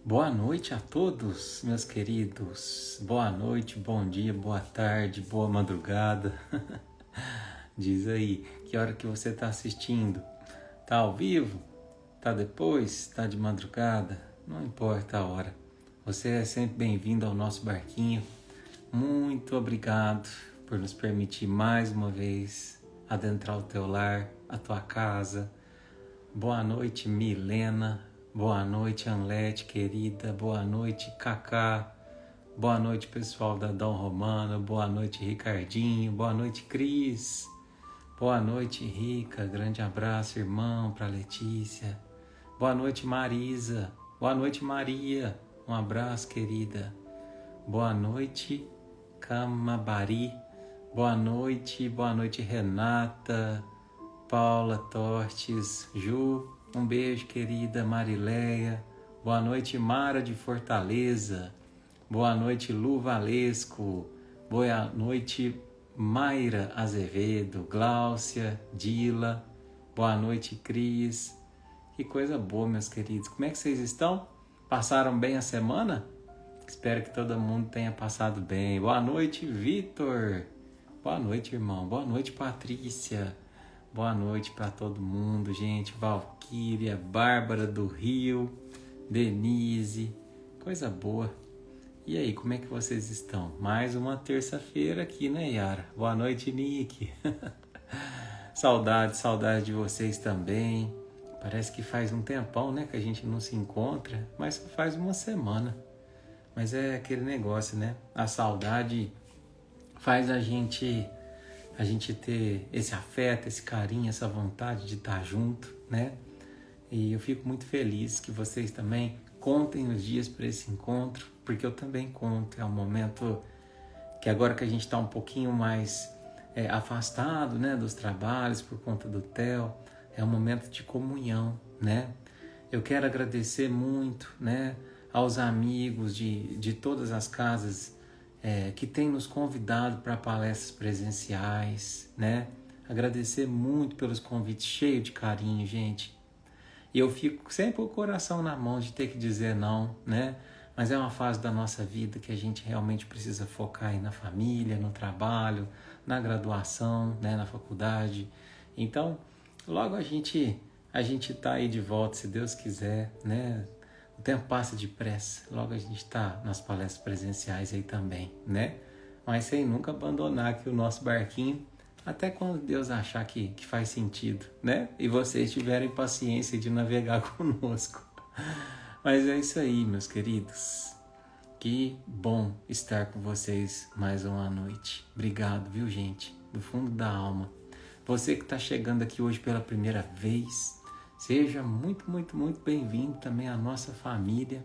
Boa noite a todos, meus queridos. Boa noite, bom dia, boa tarde, boa madrugada. Diz aí, que hora que você está assistindo? Tá ao vivo? Tá depois? Tá de madrugada? Não importa a hora. Você é sempre bem-vindo ao nosso barquinho. Muito obrigado por nos permitir mais uma vez adentrar o teu lar, a tua casa. Boa noite, Milena. Boa noite, Anlete, querida. Boa noite, Cacá. Boa noite, pessoal da Dom Romano. Boa noite, Ricardinho. Boa noite, Cris. Boa noite, Rica. Grande abraço, irmão, para Letícia. Boa noite, Marisa. Boa noite, Maria. Um abraço, querida. Boa noite, Camabari. Boa noite, Renata, Paula Tortes, Ju. Um beijo, querida Marileia. Boa noite, Mara de Fortaleza. Boa noite, Lu Valesco. Boa noite, Mayra Azevedo, Gláucia, Dila. Boa noite, Cris. Que coisa boa, meus queridos. Como é que vocês estão? Passaram bem a semana? Espero que todo mundo tenha passado bem. Boa noite, Vitor. Boa noite, irmão. Boa noite, Patrícia. Boa noite para todo mundo, gente. Valquíria, Bárbara do Rio, Denise, coisa boa. E aí, como é que vocês estão? Mais uma terça-feira aqui, né, Yara? Boa noite, Nick. Saudade de vocês também. Parece que faz um tempão, né, que a gente não se encontra, mas só faz uma semana. Mas é aquele negócio, né? A saudade faz a gente ter esse afeto, esse carinho, essa vontade de estar junto, né? E eu fico muito feliz que vocês também contem os dias para esse encontro, porque eu também conto. É um momento que agora que a gente está um pouquinho mais afastado, né, dos trabalhos por conta do Theo, é um momento de comunhão, né? Eu quero agradecer muito, né, aos amigos de todas as casas que tem nos convidado para palestras presenciais, né? Agradecer muito pelos convites, cheio de carinho, gente. E eu fico sempre com o coração na mão de ter que dizer não, né? Mas é uma fase da nossa vida que a gente realmente precisa focar aí na família, no trabalho, na graduação, né? Na faculdade. Então, logo a gente tá aí de volta, se Deus quiser, né? O tempo passa depressa, logo a gente está nas palestras presenciais aí também, né? Mas sem nunca abandonar aqui o nosso barquinho, até quando Deus achar que faz sentido, né? E vocês tiverem paciência de navegar conosco. Mas é isso aí, meus queridos. Que bom estar com vocês mais uma noite. Obrigado, viu, gente? Do fundo da alma. Você que está chegando aqui hoje pela primeira vez, seja muito, muito, muito bem-vindo também à nossa família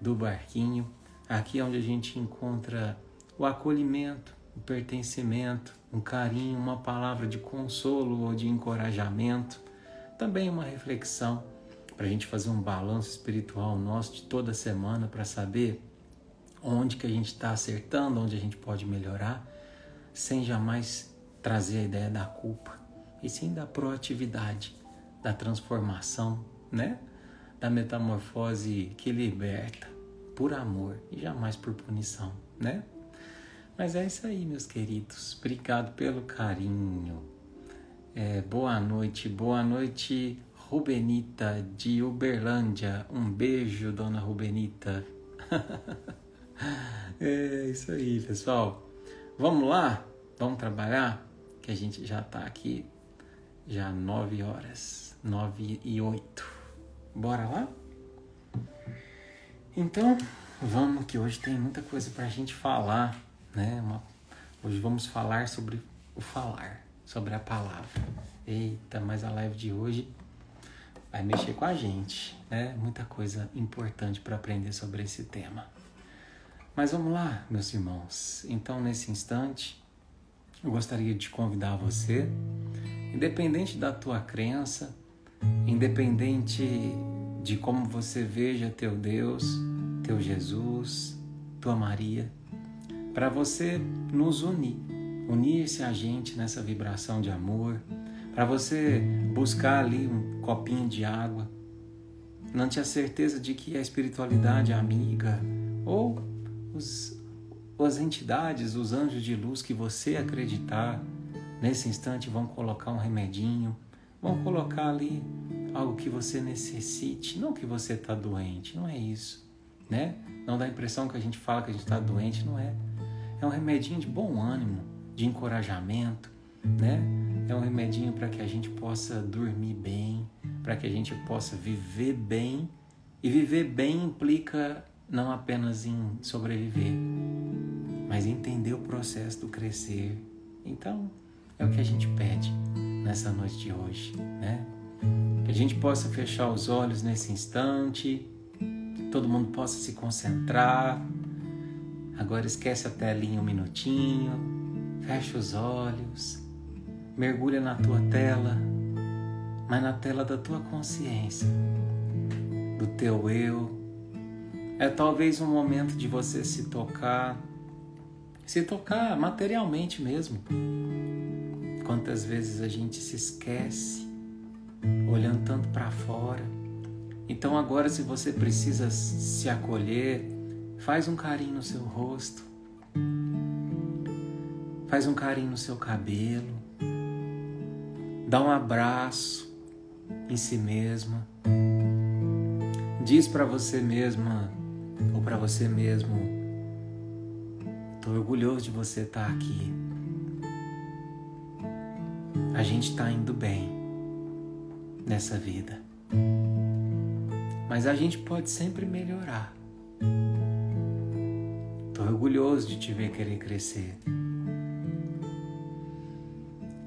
do Barquinho, aqui onde a gente encontra o acolhimento, o pertencimento, um carinho, uma palavra de consolo ou de encorajamento, também uma reflexão para a gente fazer um balanço espiritual nosso de toda semana para saber onde que a gente está acertando, onde a gente pode melhorar, sem jamais trazer a ideia da culpa, e sim da proatividade, da transformação, né? Da metamorfose que liberta por amor e jamais por punição, né? Mas é isso aí, meus queridos. Obrigado pelo carinho. Boa noite, Rubenita de Uberlândia. Um beijo, dona Rubenita. É isso aí, pessoal. Vamos lá? Vamos trabalhar? Que a gente já está aqui. Já 9 horas, 9:08. Bora lá? Então, vamos que hoje tem muita coisa pra gente falar, né? Hoje vamos falar sobre o falar, sobre a palavra. Eita, mas a live de hoje vai mexer com a gente, né? Muita coisa importante para aprender sobre esse tema. Mas vamos lá, meus irmãos. Então, nesse instante, eu gostaria de convidar você, independente da tua crença, independente de como você veja teu Deus, teu Jesus, tua Maria, para você nos unir-se a gente nessa vibração de amor, para você buscar ali um copinho de água não tinha certeza de que a espiritualidade amiga ou as entidades, os anjos de luz que você acreditar, nesse instante vão colocar um remedinho, vão colocar ali algo que você necessite, não que você está doente, não é isso, né? Não dá a impressão que a gente fala que a gente está doente, não é. É um remedinho de bom ânimo, de encorajamento, né? É um remedinho para que a gente possa dormir bem, para que a gente possa viver bem. E viver bem implica não apenas em sobreviver, mas entender o processo do crescer. Então, é o que a gente pede nessa noite de hoje, né? Que a gente possa fechar os olhos nesse instante, todo mundo possa se concentrar. Agora esquece a telinha um minutinho, fecha os olhos, mergulha na tua tela, mas na tela da tua consciência, do teu eu. É talvez um momento de você se tocar materialmente mesmo. Quantas vezes a gente se esquece, olhando tanto para fora. Então agora, se você precisa se acolher, faz um carinho no seu rosto, faz um carinho no seu cabelo, dá um abraço em si mesma, diz para você mesma ou para você mesmo: estou orgulhoso de você estar aqui. A gente está indo bem nessa vida, mas a gente pode sempre melhorar. Estou orgulhoso de te ver querer crescer.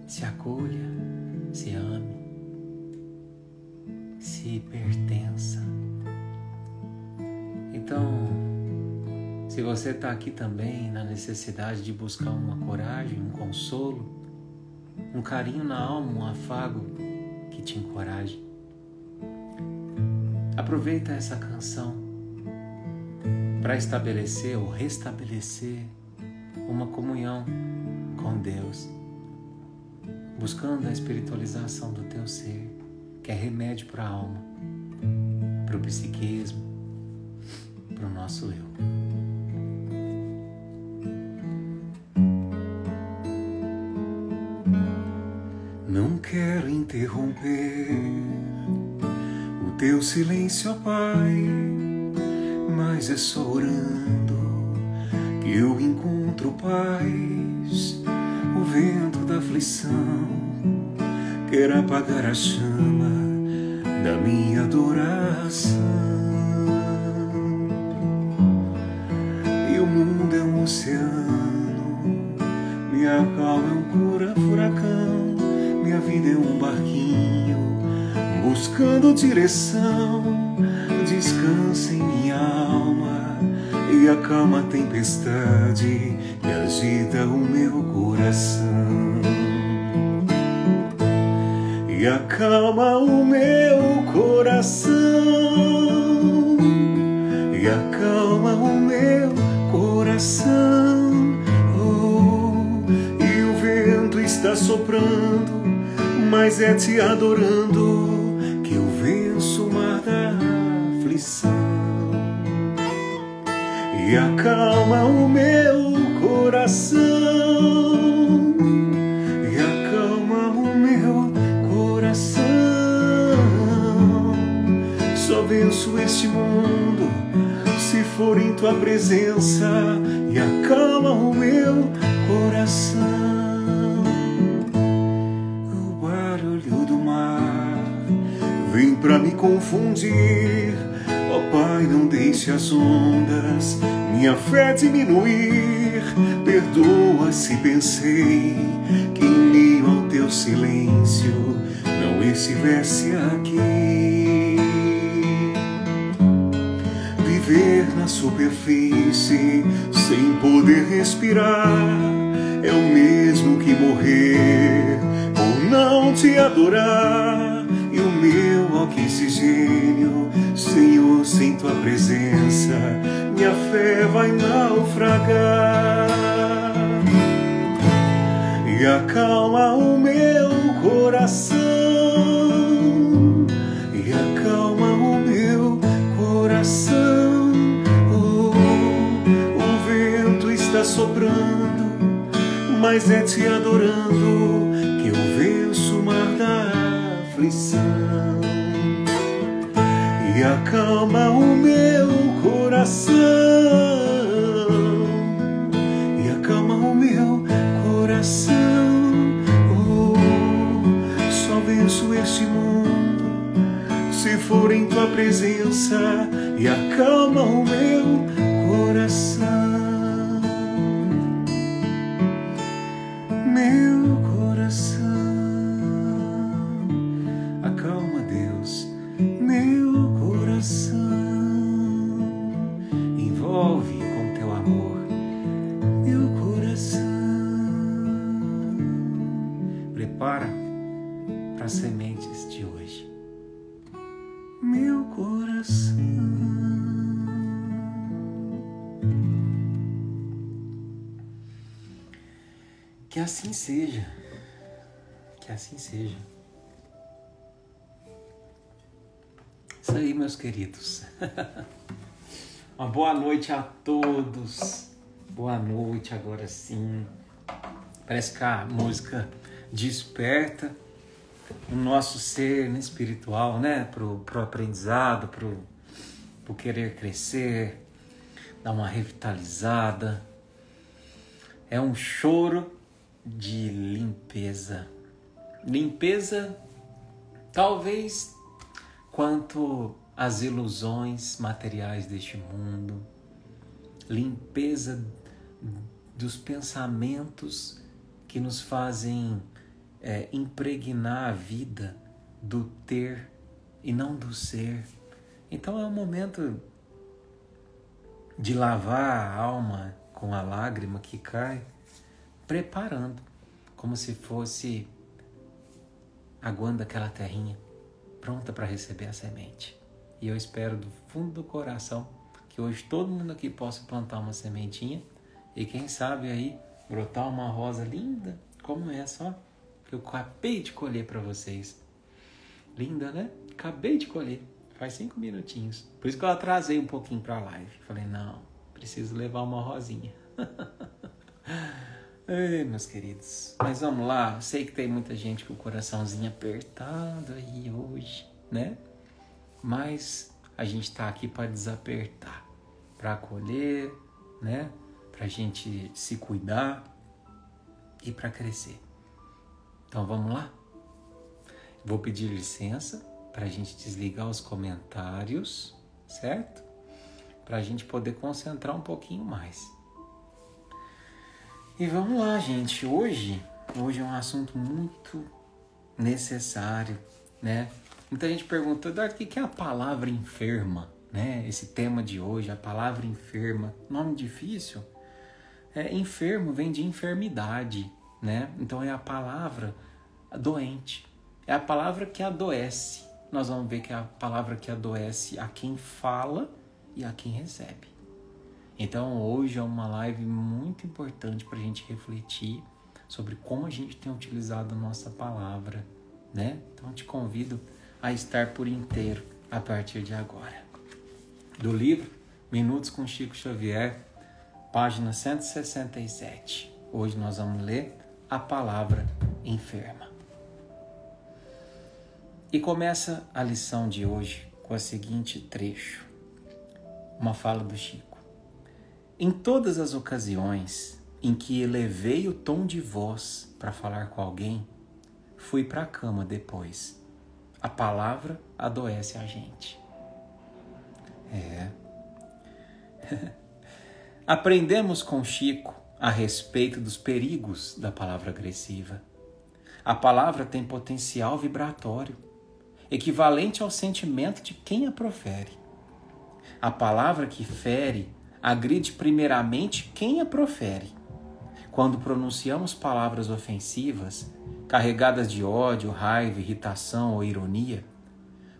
Se acolha, se ame, se pertença. Então, se você está aqui também na necessidade de buscar uma coragem, um consolo, um carinho na alma, um afago que te encoraje, aproveita essa canção para estabelecer ou restabelecer uma comunhão com Deus, buscando a espiritualização do teu ser, que é remédio para a alma, para o psiquismo, para o nosso eu. Não quero interromper o teu silêncio, ó Pai, mas é só orando que eu encontro paz. O vento da aflição quer apagar a chama da minha adoração. E o mundo é um oceano, minha calma é um furacão, minha vida é um barquinho buscando direção. Descansa em minha alma e acalma a tempestade que agita o meu coração. E acalma o meu coração, e acalma o meu coração. Oh, e o vento está soprando, mas é te adorando que eu venço o mar da aflição. E acalma o meu coração, e acalma o meu coração. Só venço este mundo se for em tua presença, e acalma o meu coração. O barulho do mar vem pra me confundir. Ó Pai, não deixe as ondas minha fé diminuir. Perdoa se pensei que em meio ao teu silêncio não estivesse aqui. Viver na superfície sem poder respirar é o mesmo que morrer por não te adorar. E o meu oxigênio, Senhor, sem tua presença, minha fé vai naufragar. E acalma o meu coração, e acalma o meu mas é te adorando que eu venço o mar da aflição e acalma o meu coração, e acalma o meu coração. Oh, só venço este mundo se for em tua presença, e acalma o meu coração. Meu coração, acalma, Deus, meu coração, envolve com teu amor, meu coração. Prepara para as sementes de hoje, meu coração. Que assim seja, que assim seja. Isso aí, meus queridos. Uma boa noite a todos. Boa noite, agora sim. Parece que a música desperta o nosso ser espiritual, né? Pro aprendizado, pro querer crescer, dar uma revitalizada. É um choro de limpeza. Limpeza, talvez, quanto às ilusões materiais deste mundo. Limpeza dos pensamentos que nos fazem impregnar a vida do ter e não do ser. Então é um momento de lavar a alma com a lágrima que cai, preparando, como se fosse aguando aquela terrinha, pronta para receber a semente. E eu espero do fundo do coração que hoje todo mundo aqui possa plantar uma sementinha e quem sabe aí brotar uma rosa linda como essa, ó, que eu acabei de colher para vocês. Linda, né? Acabei de colher, faz 5 minutinhos. Por isso que eu atrasei um pouquinho para a live. Falei, não, preciso levar uma rosinha. Ei, meus queridos, mas vamos lá. Sei que tem muita gente com o coraçãozinho apertado aí hoje, né? Mas a gente está aqui para desapertar, para acolher, né? Para a gente se cuidar e para crescer. Então vamos lá? Vou pedir licença para a gente desligar os comentários, certo? Para a gente poder concentrar um pouquinho mais. E vamos lá, gente. Hoje é um assunto muito necessário, né? Muita gente perguntou, Eduardo, o que é a palavra enferma? Né? Esse tema de hoje, a palavra enferma. Nome difícil? Enfermo vem de enfermidade, né? Então é a palavra doente. É a palavra que adoece. Nós vamos ver que é a palavra que adoece a quem fala e a quem recebe. Então hoje é uma live muito importante para a gente refletir sobre como a gente tem utilizado a nossa palavra, né? Então eu te convido a estar por inteiro a partir de agora. Do livro Minutos com Chico Xavier, página 167. Hoje nós vamos ler a palavra enferma. E começa a lição de hoje com o seguinte trecho, uma fala do Chico. Em todas as ocasiões em que elevei o tom de voz para falar com alguém, fui para a cama depois. A palavra adoece a gente. Aprendemos com Chico a respeito dos perigos da palavra agressiva. A palavra tem potencial vibratório, equivalente ao sentimento de quem a profere. A palavra que fere agride primeiramente quem a profere. Quando pronunciamos palavras ofensivas, carregadas de ódio, raiva, irritação ou ironia,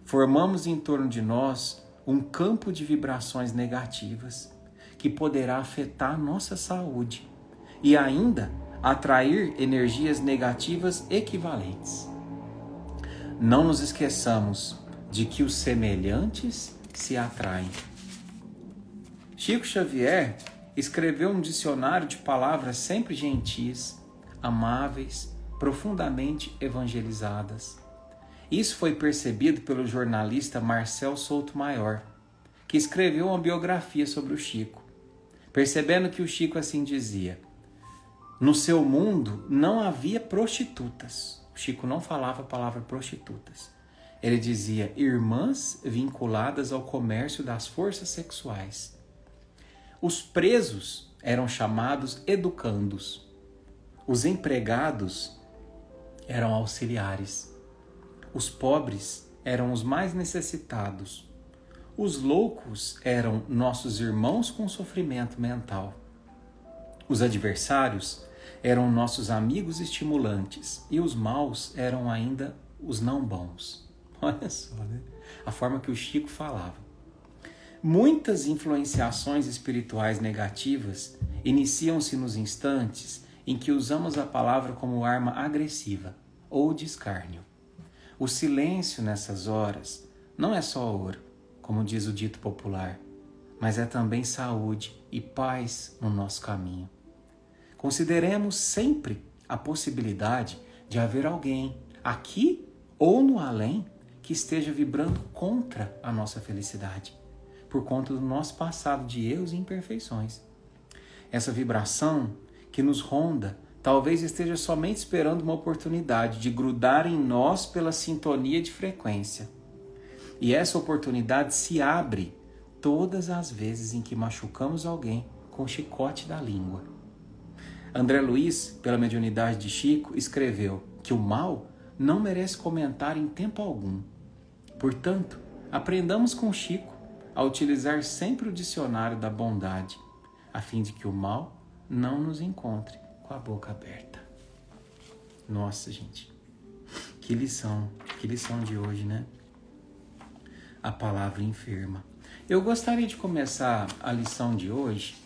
formamos em torno de nós um campo de vibrações negativas que poderá afetar nossa saúde e ainda atrair energias negativas equivalentes. Não nos esqueçamos de que os semelhantes se atraem. Chico Xavier escreveu um dicionário de palavras sempre gentis, amáveis, profundamente evangelizadas. Isso foi percebido pelo jornalista Marcel Souto-Maior, que escreveu uma biografia sobre o Chico, percebendo que o Chico assim dizia: no seu mundo não havia prostitutas. O Chico não falava a palavra prostitutas. Ele dizia irmãs vinculadas ao comércio das forças sexuais. Os presos eram chamados educandos. Os empregados eram auxiliares. Os pobres eram os mais necessitados. Os loucos eram nossos irmãos com sofrimento mental. Os adversários eram nossos amigos estimulantes e os maus eram ainda os não bons. Olha só, né? A forma que o Chico falava. Muitas influenciações espirituais negativas iniciam-se nos instantes em que usamos a palavra como arma agressiva ou de escárnio. O silêncio nessas horas não é só ouro, como diz o dito popular, mas é também saúde e paz no nosso caminho. Consideremos sempre a possibilidade de haver alguém, aqui ou no além, que esteja vibrando contra a nossa felicidade, por conta do nosso passado de erros e imperfeições. Essa vibração que nos ronda talvez esteja somente esperando uma oportunidade de grudar em nós pela sintonia de frequência. E essa oportunidade se abre todas as vezes em que machucamos alguém com o chicote da língua. André Luiz, pela mediunidade de Chico, escreveu que o mal não merece comentário em tempo algum. Portanto, aprendamos com Chico a utilizar sempre o dicionário da bondade, a fim de que o mal não nos encontre com a boca aberta. Nossa, gente, que lição de hoje, né? A palavra enferma. Eu gostaria de começar a lição de hoje.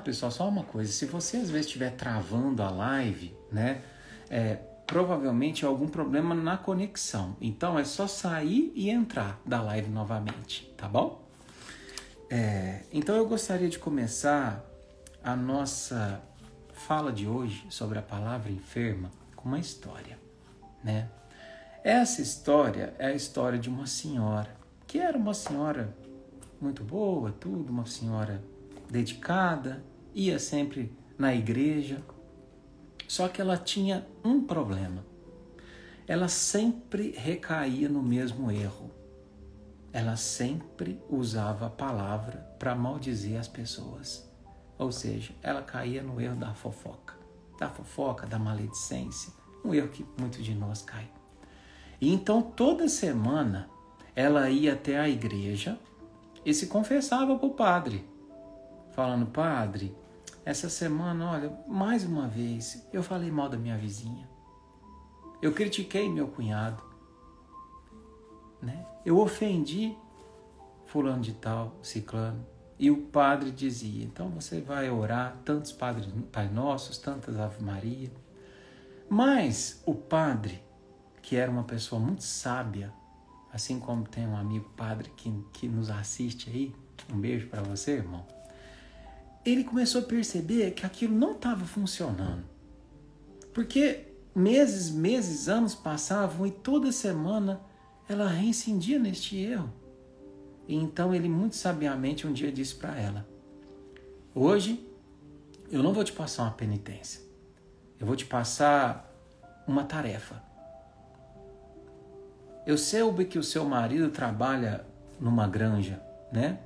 Pessoal, só uma coisa, se você às vezes estiver travando a live, né? Provavelmente é algum problema na conexão. Então é só sair e entrar da live novamente, tá bom? Então eu gostaria de começar a nossa fala de hoje sobre a palavra enferma com uma história, né? Essa história é a história de uma senhora, que era uma senhora muito boa, tudo, uma senhora dedicada, ia sempre na igreja, só que ela tinha um problema. Ela sempre recaía no mesmo erro. Ela sempre usava a palavra para maldizer as pessoas. Ou seja, ela caía no erro da fofoca, da maledicência, um erro que muitos de nós caem. E então toda semana ela ia até a igreja e se confessava para o padre, falando: padre, essa semana, olha, mais uma vez, eu falei mal da minha vizinha. Eu critiquei meu cunhado, né? Eu ofendi fulano de tal, ciclano. E o padre dizia: então você vai orar tantos Pai Nossos, tantas Ave Maria. Mas o padre, que era uma pessoa muito sábia, assim como tem um amigo padre que nos assiste aí, um beijo para você, irmão, ele começou a perceber que aquilo não estava funcionando. Porque meses, anos passavam e toda semana ela reincidia neste erro. E então ele muito sabiamente um dia disse para ela: hoje eu não vou te passar uma penitência, eu vou te passar uma tarefa. Eu soube que o seu marido trabalha numa granja, né?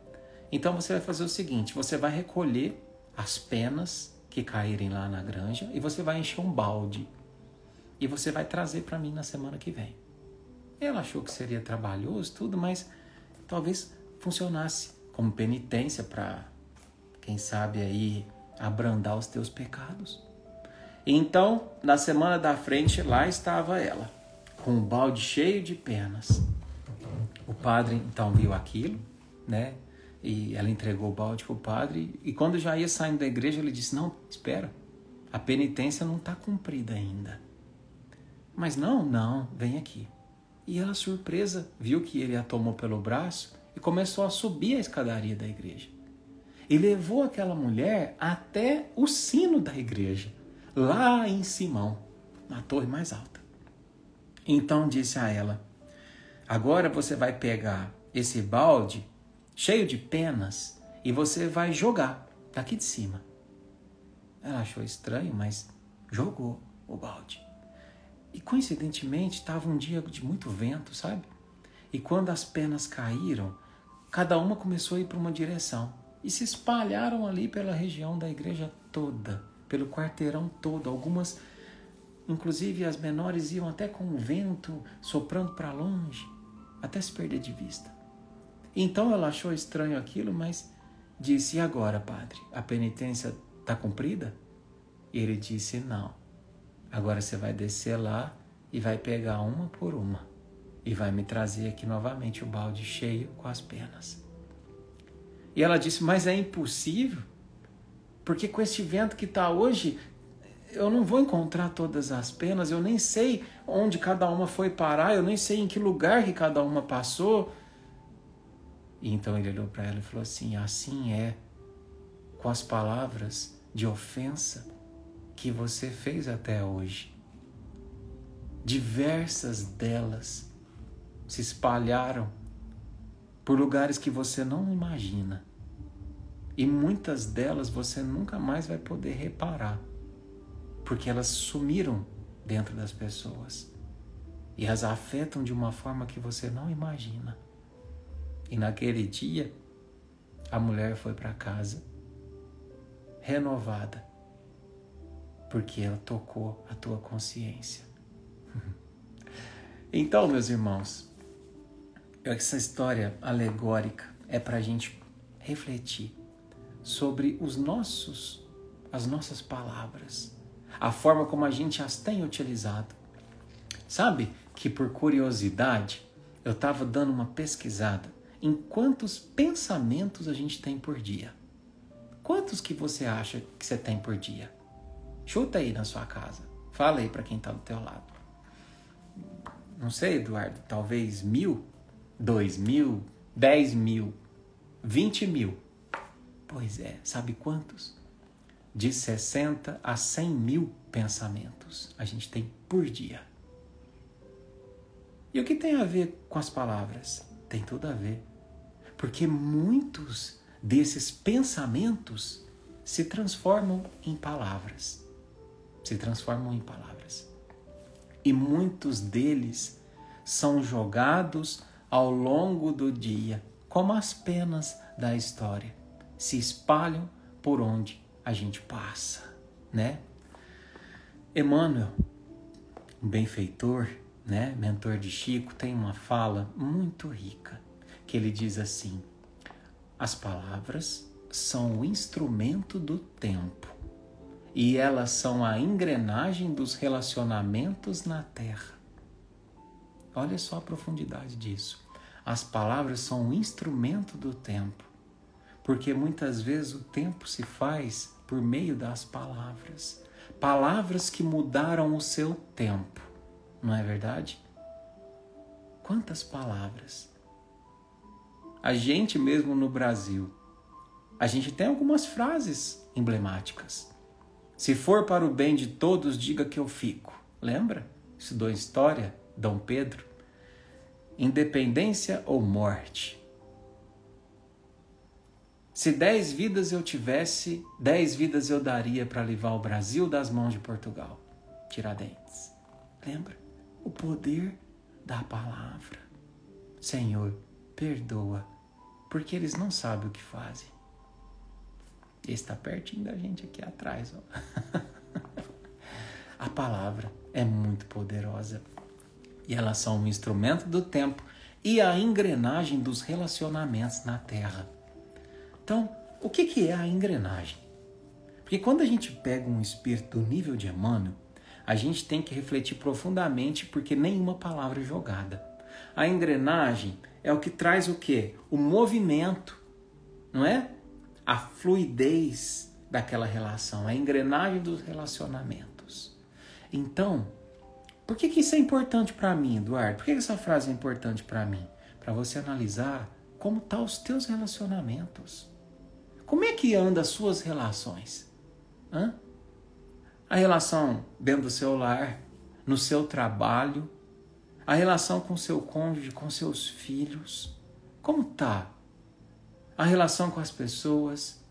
Então você vai fazer o seguinte: você vai recolher as penas que caírem lá na granja e você vai encher um balde e você vai trazer para mim na semana que vem. Ela achou que seria trabalhoso, tudo, mas talvez funcionasse como penitência para, quem sabe aí, abrandar os teus pecados. Então, na semana da frente, lá estava ela, com um balde cheio de penas. O padre, então, viu aquilo, né? E ela entregou o balde para o padre. E quando já ia saindo da igreja, ele disse: não, espera, a penitência não está cumprida ainda. Mas não, vem aqui. E ela, surpresa, viu que ele a tomou pelo braço e começou a subir a escadaria da igreja. E levou aquela mulher até o sino da igreja. lá em Simão, na torre mais alta. Então disse a ela: agora você vai pegar esse balde cheio de penas e você vai jogar daqui de cima. Ela achou estranho, mas jogou o balde. E coincidentemente estava um dia de muito vento, sabe? E quando as penas caíram, cada uma começou a ir para uma direção e se espalharam ali pela região da igreja toda, pelo quarteirão todo. Algumas, inclusive as menores, iam até com o vento soprando para longe, até se perder de vista. Então ela achou estranho aquilo, mas disse: e agora, padre, a penitência está cumprida? E ele disse: não, agora você vai descer lá e vai pegar uma por uma e vai me trazer aqui novamente o balde cheio com as penas. E ela disse: mas é impossível, porque com este vento que está hoje, eu não vou encontrar todas as penas, eu nem sei onde cada uma foi parar, eu nem sei em que lugar que cada uma passou. E então ele olhou para ela e falou assim: assim é com as palavras de ofensa que você fez até hoje. Diversas delas se espalharam por lugares que você não imagina. E muitas delas você nunca mais vai poder reparar, porque elas sumiram dentro das pessoas e as afetam de uma forma que você não imagina. E naquele dia, a mulher foi para casa renovada, porque ela tocou a tua consciência. Então, meus irmãos, essa história alegórica é para a gente refletir sobre as nossas palavras, a forma como a gente as tem utilizado. Sabe que, por curiosidade, eu estava dando uma pesquisada em quantos pensamentos a gente tem por dia. Quantos que você acha que você tem por dia? Chuta aí na sua casa. Fala aí para quem está do teu lado. Não sei, Eduardo, talvez 1.000, 2.000, 10.000, 20.000. Pois é, sabe quantos? De 60 a 100.000 pensamentos a gente tem por dia. E o que tem a ver com as palavras? Tem tudo a ver. Porque muitos desses pensamentos se transformam em palavras. E muitos deles são jogados ao longo do dia, como as penas da história. Se espalham por onde a gente passa, né? Emmanuel, um benfeitor, né, mentor de Chico, tem uma fala muito rica, que ele diz assim: as palavras são o instrumento do tempo e elas são a engrenagem dos relacionamentos na Terra. Olha só a profundidade disso. As palavras são o instrumento do tempo, porque muitas vezes o tempo se faz por meio das palavras. Palavras que mudaram o seu tempo, não é verdade? Quantas palavras? A gente mesmo no Brasil, a gente tem algumas frases emblemáticas. Se for para o bem de todos, diga que eu fico. Lembra? Estudou história, Dom Pedro? Independência ou morte? Se 10 vidas eu tivesse, 10 vidas eu daria para livrar o Brasil das mãos de Portugal. Tiradentes. Lembra? O poder da palavra. Senhor, perdoa, porque eles não sabem o que fazem. Ele está pertinho da gente aqui atrás. Ó. A palavra é muito poderosa e elas são um instrumento do tempo e a engrenagem dos relacionamentos na Terra. Então, o que é a engrenagem? Porque quando a gente pega um espírito do nível de Emmanuel, a gente tem que refletir profundamente, porque nenhuma palavra é jogada. A engrenagem é o que traz o quê? O movimento, não é? A fluidez daquela relação, a engrenagem dos relacionamentos. Então, por que isso é importante para mim, Eduardo? Por que essa frase é importante para mim? Para você analisar como estão os teus relacionamentos. Como é que andam as suas relações? A relação dentro do seu lar, no seu trabalho, a relação com seu cônjuge, com seus filhos. Como tá? A relação com as pessoas,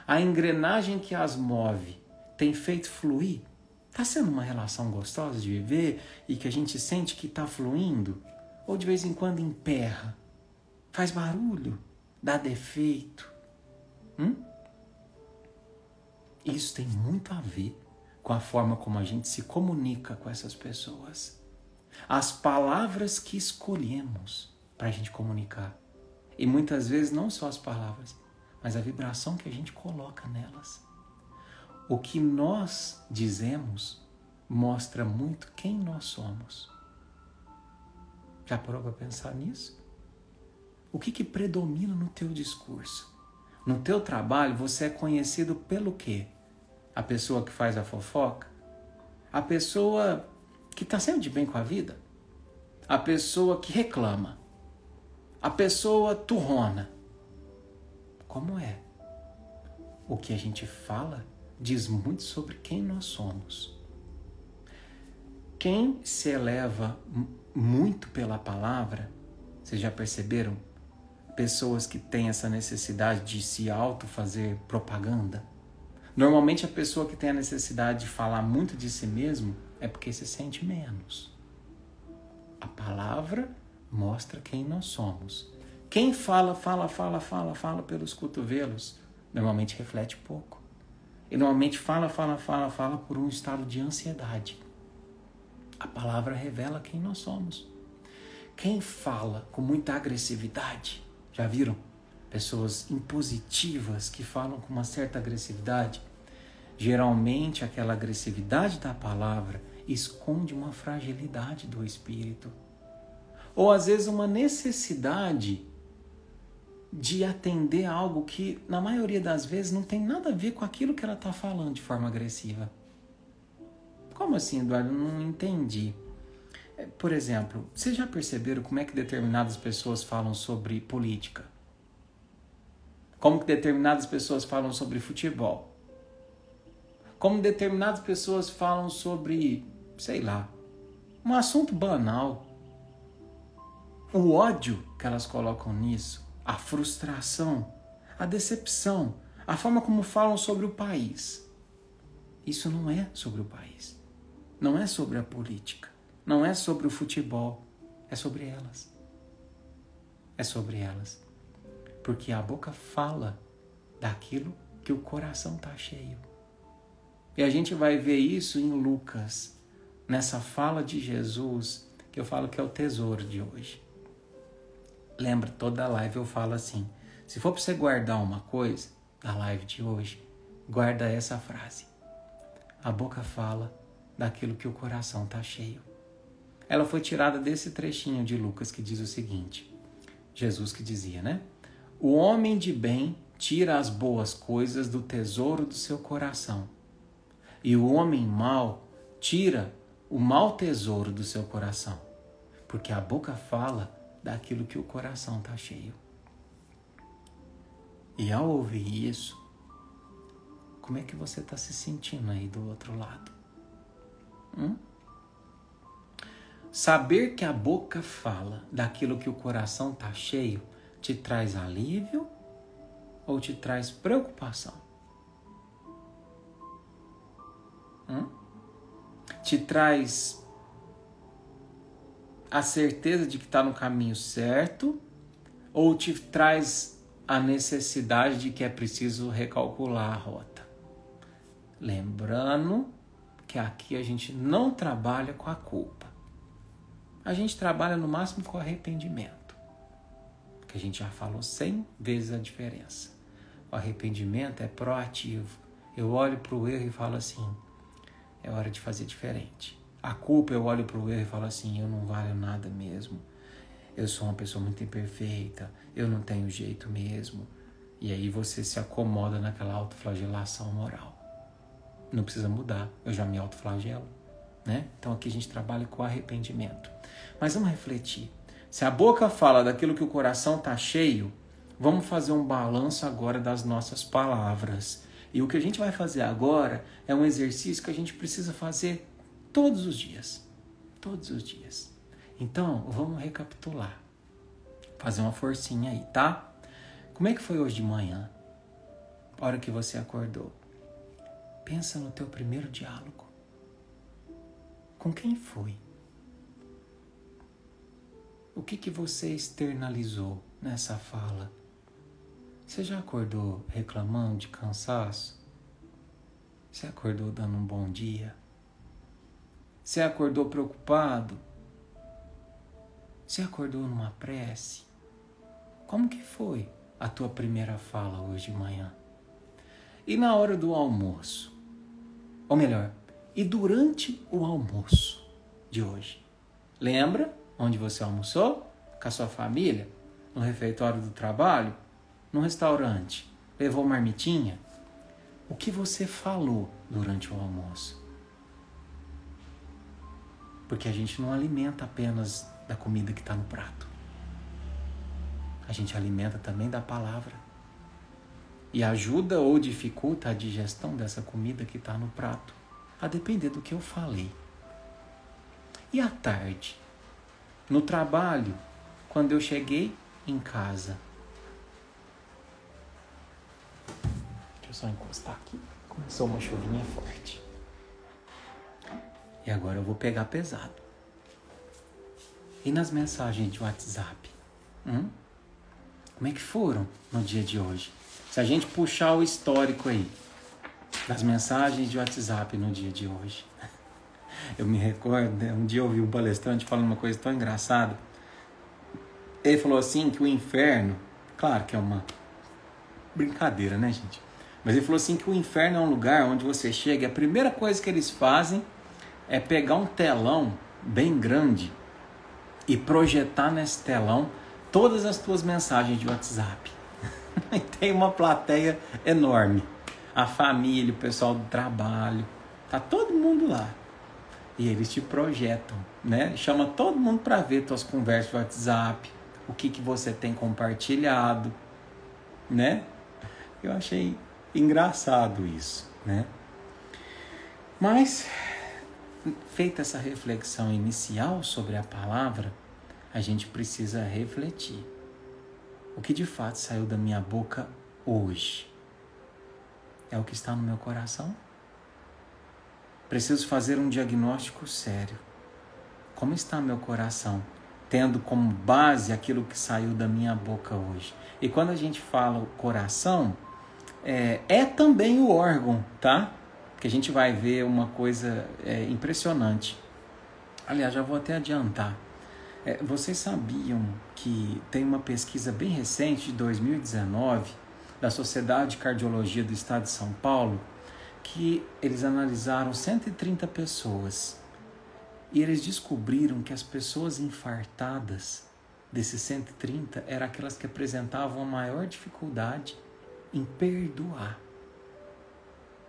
a engrenagem que as move tem feito fluir? Está sendo uma relação gostosa de viver e que a gente sente que está fluindo? Ou de vez em quando emperra, faz barulho, dá defeito? Isso tem muito a ver com a forma como a gente se comunica com essas pessoas. As palavras que escolhemos para a gente comunicar. E muitas vezes não só as palavras, mas a vibração que a gente coloca nelas. O que nós dizemos mostra muito quem nós somos. Já parou para pensar nisso? O que predomina no teu discurso? No teu trabalho, você é conhecido pelo quê? A pessoa que faz a fofoca? A pessoa que está sempre de bem com a vida? A pessoa que reclama? A pessoa turrona? Como é? O que a gente fala diz muito sobre quem nós somos. Quem se eleva muito pela palavra, vocês já perceberam? Pessoas que têm essa necessidade de se auto-fazer propaganda. Normalmente a pessoa que tem a necessidade de falar muito de si mesmo é porque se sente menos. A palavra mostra quem nós somos. Quem fala pelos cotovelos, normalmente reflete pouco. E normalmente fala por um estado de ansiedade. A palavra revela quem nós somos. Quem fala com muita agressividade, já viram? Pessoas impositivas que falam com uma certa agressividade. Geralmente aquela agressividade da palavra esconde uma fragilidade do espírito. Ou às vezes uma necessidade de atender a algo que, na maioria das vezes, não tem nada a ver com aquilo que ela está falando de forma agressiva. Como assim, Eduardo? Não entendi. Por exemplo, vocês já perceberam como é que determinadas pessoas falam sobre política? Como que determinadas pessoas falam sobre futebol? Como determinadas pessoas falam sobre, sei lá, um assunto banal. O ódio que elas colocam nisso, a frustração, a decepção, a forma como falam sobre o país. Isso não é sobre o país. Não é sobre a política. Não é sobre o futebol. É sobre elas. É sobre elas. Porque a boca fala daquilo que o coração está cheio. E a gente vai ver isso em Lucas, nessa fala de Jesus, que eu falo que é o tesouro de hoje. Lembra, toda live eu falo assim, se for para você guardar uma coisa da live de hoje, guarda essa frase. A boca fala daquilo que o coração está cheio. Ela foi tirada desse trechinho de Lucas que diz o seguinte, Jesus que dizia, né? O homem de bem tira as boas coisas do tesouro do seu coração, e o homem mau tira o mau tesouro do seu coração, porque a boca fala daquilo que o coração está cheio. E ao ouvir isso, como é que você está se sentindo aí do outro lado? Saber que a boca fala daquilo que o coração está cheio te traz alívio ou te traz preocupação? Te traz a certeza de que está no caminho certo ou te traz a necessidade de que é preciso recalcular a rota? Lembrando que aqui a gente não trabalha com a culpa. A gente trabalha no máximo com arrependimento. Que a gente já falou 100 vezes a diferença. O arrependimento é proativo. Eu olho para o erro e falo assim, é hora de fazer diferente. A culpa, eu olho para o erro e falo assim, eu não valho nada mesmo. Eu sou uma pessoa muito imperfeita, eu não tenho jeito mesmo. E aí você se acomoda naquela autoflagelação moral. Não precisa mudar, eu já me autoflagelo, né? Então aqui a gente trabalha com arrependimento. Mas vamos refletir. Se a boca fala daquilo que o coração está cheio, vamos fazer um balanço agora das nossas palavras. E o que a gente vai fazer agora é um exercício que a gente precisa fazer todos os dias. Todos os dias. Então, vamos recapitular. Fazer uma forcinha aí, tá? Como é que foi hoje de manhã? A hora que você acordou. Pensa no teu primeiro diálogo. Com quem foi? O que você externalizou nessa fala? Você já acordou reclamando de cansaço? Você acordou dando um bom dia? Você acordou preocupado? Você acordou numa prece? Como que foi a tua primeira fala hoje de manhã? E na hora do almoço? Ou melhor, e durante o almoço de hoje? Lembra onde você almoçou? Com a sua família? No refeitório do trabalho? No restaurante? Levou marmitinha? O que você falou durante o almoço? Porque a gente não alimenta apenas da comida que está no prato. A gente alimenta também da palavra. E ajuda ou dificulta a digestão dessa comida que está no prato, a depender do que eu falei. E à tarde? No trabalho, quando eu cheguei em casa. Deixa eu só encostar aqui. Começou uma chuvinha forte. E agora eu vou pegar pesado. E nas mensagens de WhatsApp? Como é que foram no dia de hoje? Se a gente puxar o histórico aí das mensagens de WhatsApp no dia de hoje. Eu me recordo, um dia eu ouvi um palestrante falando uma coisa tão engraçada. Ele falou assim que o inferno, claro que é uma brincadeira, né, gente? Mas ele falou assim que o inferno é um lugar onde você chega e a primeira coisa que eles fazem é pegar um telão bem grande e projetar nesse telão todas as tuas mensagens de WhatsApp. E tem uma plateia enorme. A família, o pessoal do trabalho, tá todo mundo lá. E eles te projetam, né? Chama todo mundo para ver tuas conversas de WhatsApp, o que você tem compartilhado, né? Eu achei engraçado isso, né? Mas, feita essa reflexão inicial sobre a palavra, a gente precisa refletir. O que de fato saiu da minha boca hoje? É o que está no meu coração? Preciso fazer um diagnóstico sério. Como está meu coração? Tendo como base aquilo que saiu da minha boca hoje. E quando a gente fala o coração, é também o órgão, tá? Que a gente vai ver uma coisa impressionante. Aliás, já vou até adiantar. Vocês sabiam que tem uma pesquisa bem recente de 2019 da Sociedade de Cardiologia do Estado de São Paulo que eles analisaram 130 pessoas e eles descobriram que as pessoas infartadas desses 130 eram aquelas que apresentavam a maior dificuldade em perdoar.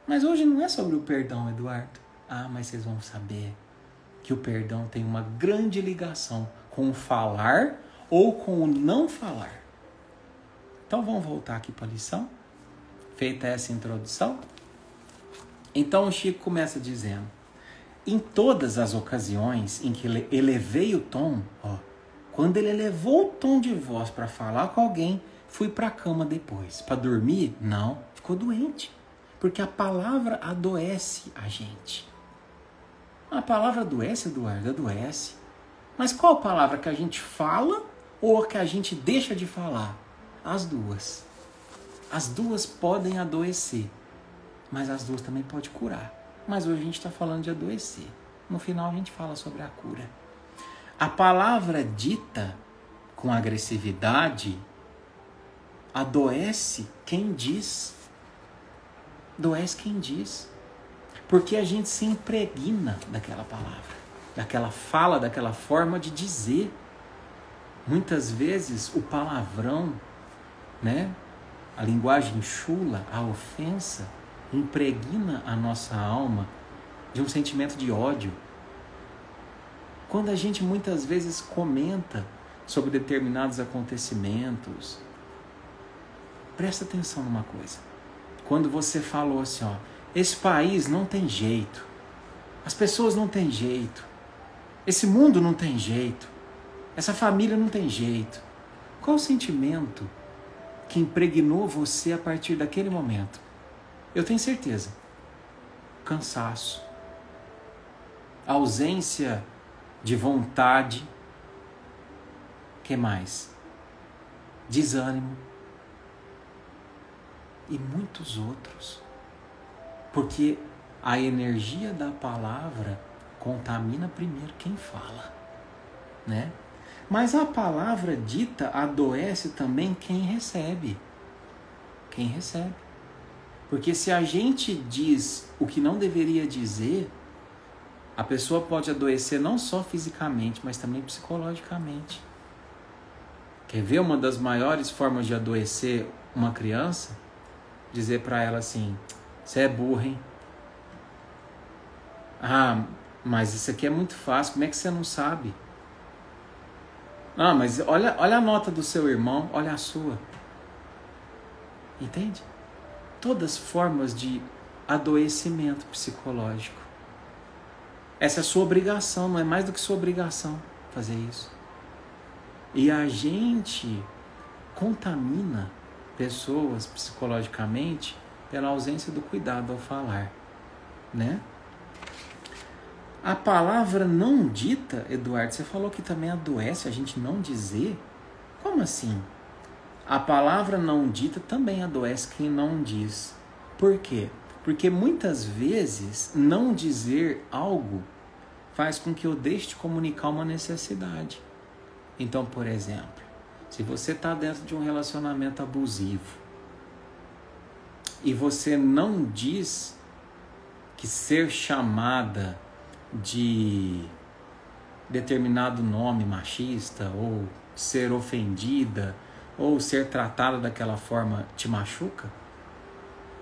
Mas hoje não é sobre o perdão, Eduardo. Mas vocês vão saber que o perdão tem uma grande ligação com o falar ou com o não falar. Então vamos voltar aqui para a lição. Feita essa introdução. Então o Chico começa dizendo: em todas as ocasiões em que ele elevei o tom, quando ele elevou o tom de voz para falar com alguém, fui para a cama depois. Para dormir? Não, ficou doente. Porque a palavra adoece a gente. A palavra adoece, Eduardo? Adoece. Mas qual a palavra que a gente fala ou a que a gente deixa de falar? As duas. As duas podem adoecer, mas as duas também podem curar. Mas hoje a gente está falando de adoecer. No final a gente fala sobre a cura. A palavra dita com agressividade adoece quem diz. Adoece quem diz. Porque a gente se impregna daquela palavra, daquela fala, daquela forma de dizer. Muitas vezes o palavrão, né? A linguagem chula, a ofensa, impregna a nossa alma de um sentimento de ódio. Quando a gente muitas vezes comenta sobre determinados acontecimentos, presta atenção numa coisa. quando você falou assim, ó, esse país não tem jeito, as pessoas não têm jeito, esse mundo não tem jeito, essa família não tem jeito. Qual o sentimento que impregnou você a partir daquele momento? Eu tenho certeza. Cansaço. Ausência de vontade. Que mais? Desânimo. E muitos outros. Porque a energia da palavra contamina primeiro quem fala, né? Mas a palavra dita adoece também quem recebe. Quem recebe. Porque se a gente diz o que não deveria dizer, a pessoa pode adoecer não só fisicamente, mas também psicologicamente. Quer ver uma das maiores formas de adoecer uma criança? Dizer para ela assim, você é burra, hein? Ah, mas isso aqui é muito fácil, como é que você não sabe? Ah, mas olha a nota do seu irmão, olha a sua. Entende? Todas formas de adoecimento psicológico. Essa é a sua obrigação, não é mais do que sua obrigação fazer isso. E a gente contamina pessoas psicologicamente pela ausência do cuidado ao falar, né? A palavra não dita, Eduardo, você falou que também adoece a gente não dizer? Como assim? A palavra não dita também adoece quem não diz. Por quê? Porque muitas vezes não dizer algo faz com que eu deixe de comunicar uma necessidade. Então, por exemplo, se você está dentro de um relacionamento abusivo e você não diz que ser chamada de determinado nome machista, ou ser ofendida, ou ser tratada daquela forma te machuca,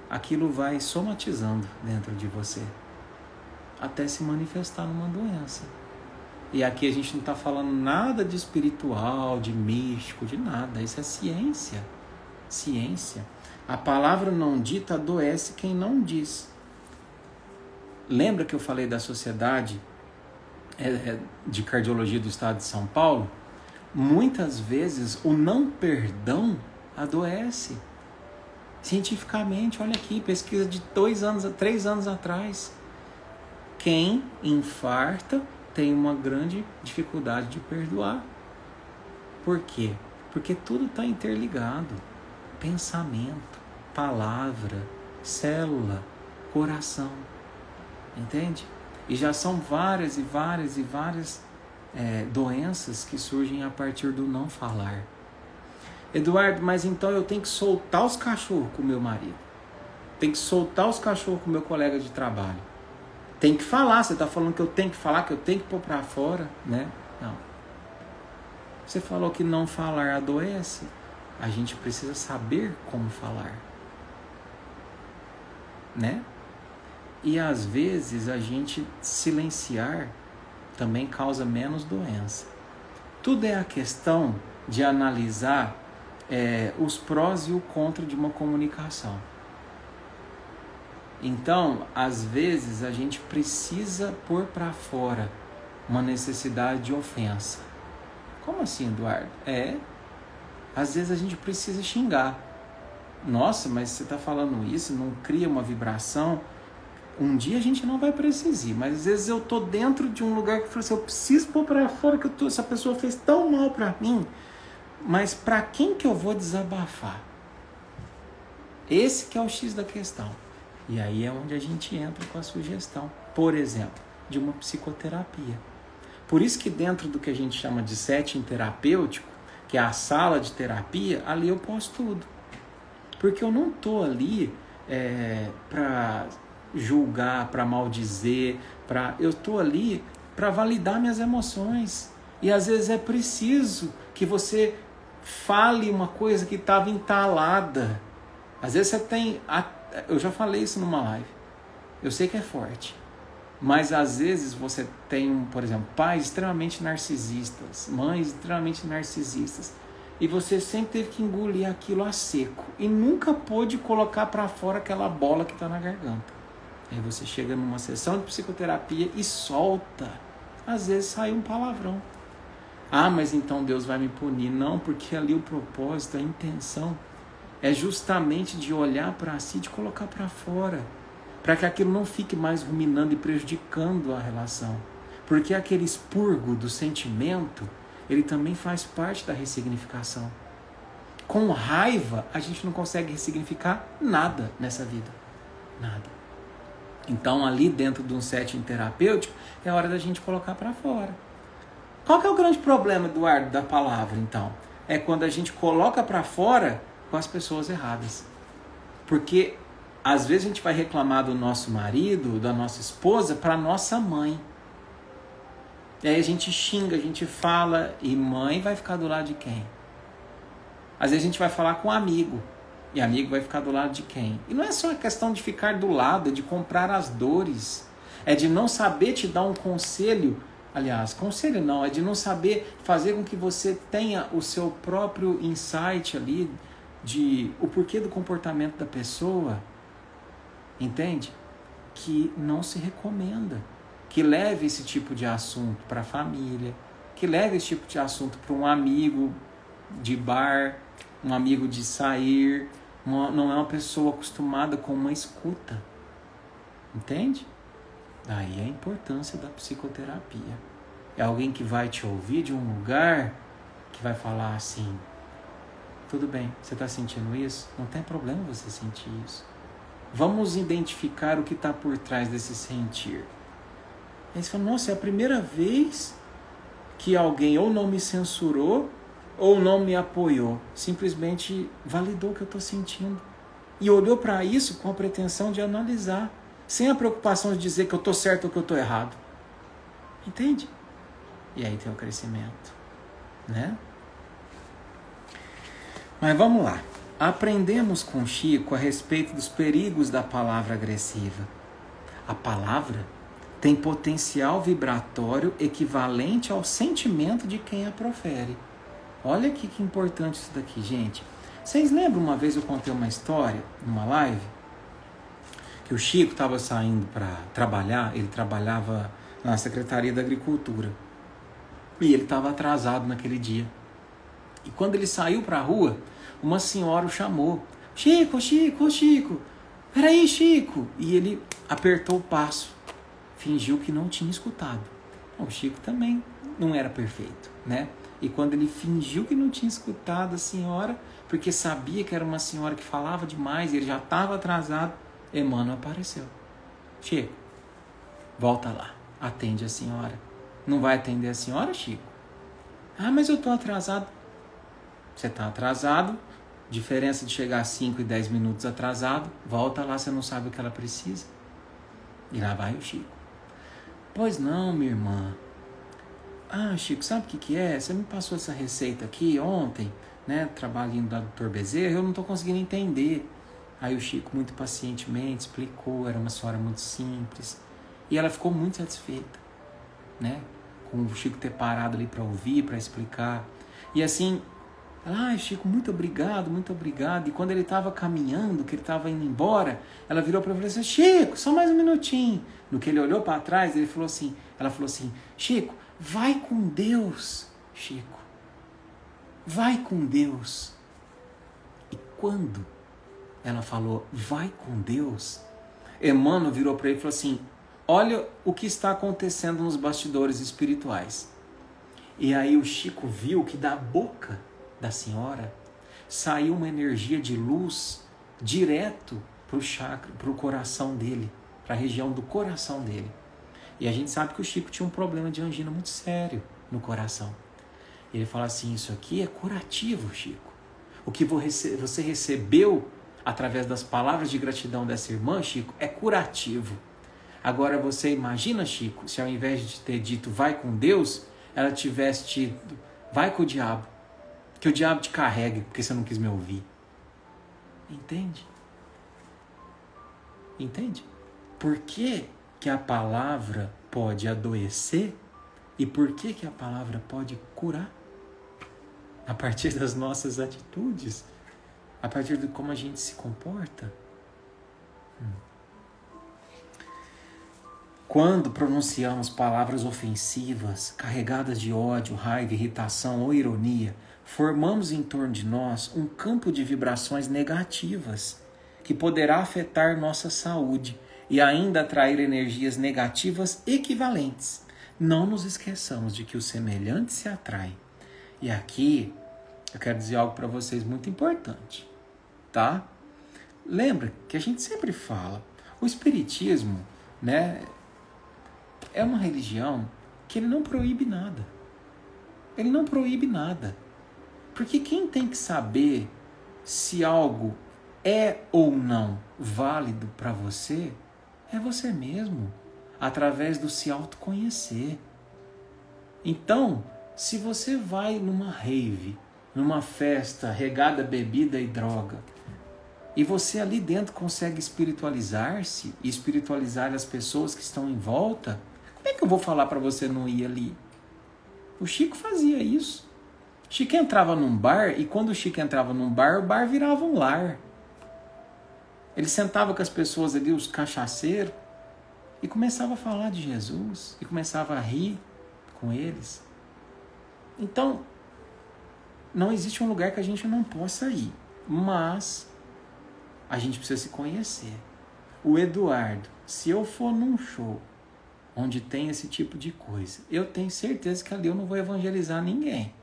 aquilo vai somatizando dentro de você, até se manifestar numa doença. E aqui a gente não está falando nada de espiritual, de místico, de nada. Isso é ciência. Ciência. A palavra não dita adoece quem não diz. Lembra que eu falei da Sociedade de Cardiologia do Estado de São Paulo? Muitas vezes o não perdão adoece. Cientificamente, olha aqui, pesquisa de 3 anos atrás. Quem infarta tem uma grande dificuldade de perdoar. Por quê? Porque tudo está interligado. Pensamento, palavra, célula, coração. Entende? E já são várias doenças que surgem a partir do não falar. Eduardo, mas então eu tenho que soltar os cachorros com o meu marido. Tem que soltar os cachorros com o meu colega de trabalho. Tem que falar, você está falando que eu tenho que falar, que eu tenho que pôr para fora, né? Não. Você falou que não falar adoece. A gente precisa saber como falar. Né? E às vezes a gente silenciar também causa menos doença. Tudo é a questão de analisar os prós e o contra de uma comunicação. Então, às vezes a gente precisa pôr para fora uma necessidade de ofensa. Como assim, Eduardo? Às vezes a gente precisa xingar. Nossa, mas você está falando isso, não cria uma vibração? Um dia a gente não vai precisar, mas às vezes eu tô dentro de um lugar que eu falo assim, eu preciso pôr para fora que essa pessoa fez tão mal para mim, mas para quem que eu vou desabafar? Esse que é o X da questão. E aí é onde a gente entra com a sugestão, por exemplo, de uma psicoterapia. Por isso que dentro do que a gente chama de setting terapêutico, que é a sala de terapia, ali eu posso tudo. Porque eu não tô ali para julgar, para maldizer, eu estou ali para validar minhas emoções. E às vezes é preciso que você fale uma coisa que estava entalada. Às vezes você tem... Eu já falei isso numa live. Eu sei que é forte. Mas às vezes você tem, por exemplo, pais extremamente narcisistas, mães extremamente narcisistas. e você sempre teve que engolir aquilo a seco e nunca pôde colocar para fora aquela bola que está na garganta. Aí você chega numa sessão de psicoterapia e solta. Às vezes sai um palavrão. Ah, mas então Deus vai me punir. Não, porque ali o propósito, a intenção é justamente de olhar para si, de colocar para fora, para que aquilo não fique mais ruminando e prejudicando a relação. Porque aquele expurgo do sentimento, ele também faz parte da ressignificação. Com raiva, a gente não consegue ressignificar nada nessa vida. Nada. Então, ali dentro de um setting terapêutico, é hora da gente colocar para fora. Qual que é o grande problema, Eduardo, da palavra, então? É quando a gente coloca para fora com as pessoas erradas. Porque, às vezes, a gente vai reclamar do nosso marido, da nossa esposa, para nossa mãe. E aí a gente xinga, a gente fala, e mãe vai ficar do lado de quem? Às vezes a gente vai falar com um amigo, e amigo vai ficar do lado de quem? E não é só a questão de ficar do lado, é de comprar as dores, é de não saber te dar um conselho. Aliás, conselho não, é de não saber fazer com que você tenha o seu próprio insight ali, de o porquê do comportamento da pessoa, entende? Que não se recomenda. Que leve esse tipo de assunto para a família, que leve esse tipo de assunto para um amigo de bar, um amigo de sair, não é uma pessoa acostumada com uma escuta, entende? Daí a importância da psicoterapia. É alguém que vai te ouvir de um lugar que vai falar assim, tudo bem, você está sentindo isso? Não tem problema você sentir isso. Vamos identificar o que está por trás desse sentir. Aí você fala, nossa, é a primeira vez que alguém ou não me censurou ou não me apoiou. Simplesmente validou o que eu estou sentindo. E olhou para isso com a pretensão de analisar, sem a preocupação de dizer que eu estou certo ou que eu estou errado. Entende? E aí tem o crescimento, né? Mas vamos lá. Aprendemos com Chico a respeito dos perigos da palavra agressiva. A palavra tem potencial vibratório equivalente ao sentimento de quem a profere. Olha aqui que importante isso daqui, gente. Vocês lembram uma vez eu contei uma história, numa live, que o Chico estava saindo para trabalhar, ele trabalhava na Secretaria da Agricultura, e ele estava atrasado naquele dia. E quando ele saiu para a rua, uma senhora o chamou. Chico, Chico, Chico, peraí, Chico. E ele apertou o passo, fingiu que não tinha escutado. O Chico também não era perfeito, né? E quando ele fingiu que não tinha escutado a senhora, porque sabia que era uma senhora que falava demais e ele já estava atrasado, Emmanuel apareceu. Chico, volta lá, atende a senhora. Não vai atender a senhora, Chico? Ah, mas eu estou atrasado. Você está atrasado, diferença de chegar 5 e 10 minutos atrasado, volta lá, você não sabe o que ela precisa. E lá vai o Chico. Pois não, minha irmã. Ah, Chico, sabe o que é? Você me passou essa receita aqui ontem, né? Trabalhinho da Dr. Bezerra, eu não estou conseguindo entender. Aí o Chico, muito pacientemente, explicou, era uma senhora muito simples. E ela ficou muito satisfeita, né? Com o Chico ter parado ali para ouvir, para explicar. E assim, ela, Chico, muito obrigado, muito obrigado. E quando ele estava caminhando, que ele estava indo embora, ela virou para ele e falou assim, Chico, só mais um minutinho. No que ele olhou para trás, ela falou assim, Chico, vai com Deus, Chico. Vai com Deus. E quando ela falou, vai com Deus, Emmanuel virou para ele e falou assim, olha o que está acontecendo nos bastidores espirituais. E aí o Chico viu que da boca da senhora saiu uma energia de luz direto para o chakra, para o coração dele, para a região do coração dele. E a gente sabe que o Chico tinha um problema de angina muito sério no coração. Ele fala assim, isso aqui é curativo, Chico. O que você recebeu através das palavras de gratidão dessa irmã, Chico, é curativo. Agora você imagina, Chico, se ao invés de ter dito vai com Deus, ela tivesse dito vai com o diabo. Que o diabo te carregue porque você não quis me ouvir. Entende? Entende? Por que que a palavra pode adoecer e por que que a palavra pode curar? a partir das nossas atitudes, a partir de como a gente se comporta. Quando pronunciamos palavras ofensivas, carregadas de ódio, raiva, irritação ou ironia, formamos em torno de nós um campo de vibrações negativas que poderá afetar nossa saúde e ainda atrair energias negativas equivalentes. Não nos esqueçamos de que o semelhante se atrai. E aqui eu quero dizer algo para vocês muito importante, tá? Lembra que a gente sempre fala, o espiritismo, né, é uma religião que ele não proíbe nada. Ele não proíbe nada. Porque quem tem que saber se algo é ou não válido para você é você mesmo, através do se autoconhecer. Então, se você vai numa rave, numa festa regada a bebida e droga, e você ali dentro consegue espiritualizar-se e espiritualizar as pessoas que estão em volta, como é que eu vou falar para você não ir ali? O Chico fazia isso. O Chico entrava num bar e quando o Chico entrava num bar, o bar virava um lar. Ele sentava com as pessoas ali, os cachaceiros, e começava a falar de Jesus, e começava a rir com eles. Então, não existe um lugar que a gente não possa ir, mas a gente precisa se conhecer. O Eduardo, se eu for num show onde tem esse tipo de coisa, eu tenho certeza que ali eu não vou evangelizar ninguém.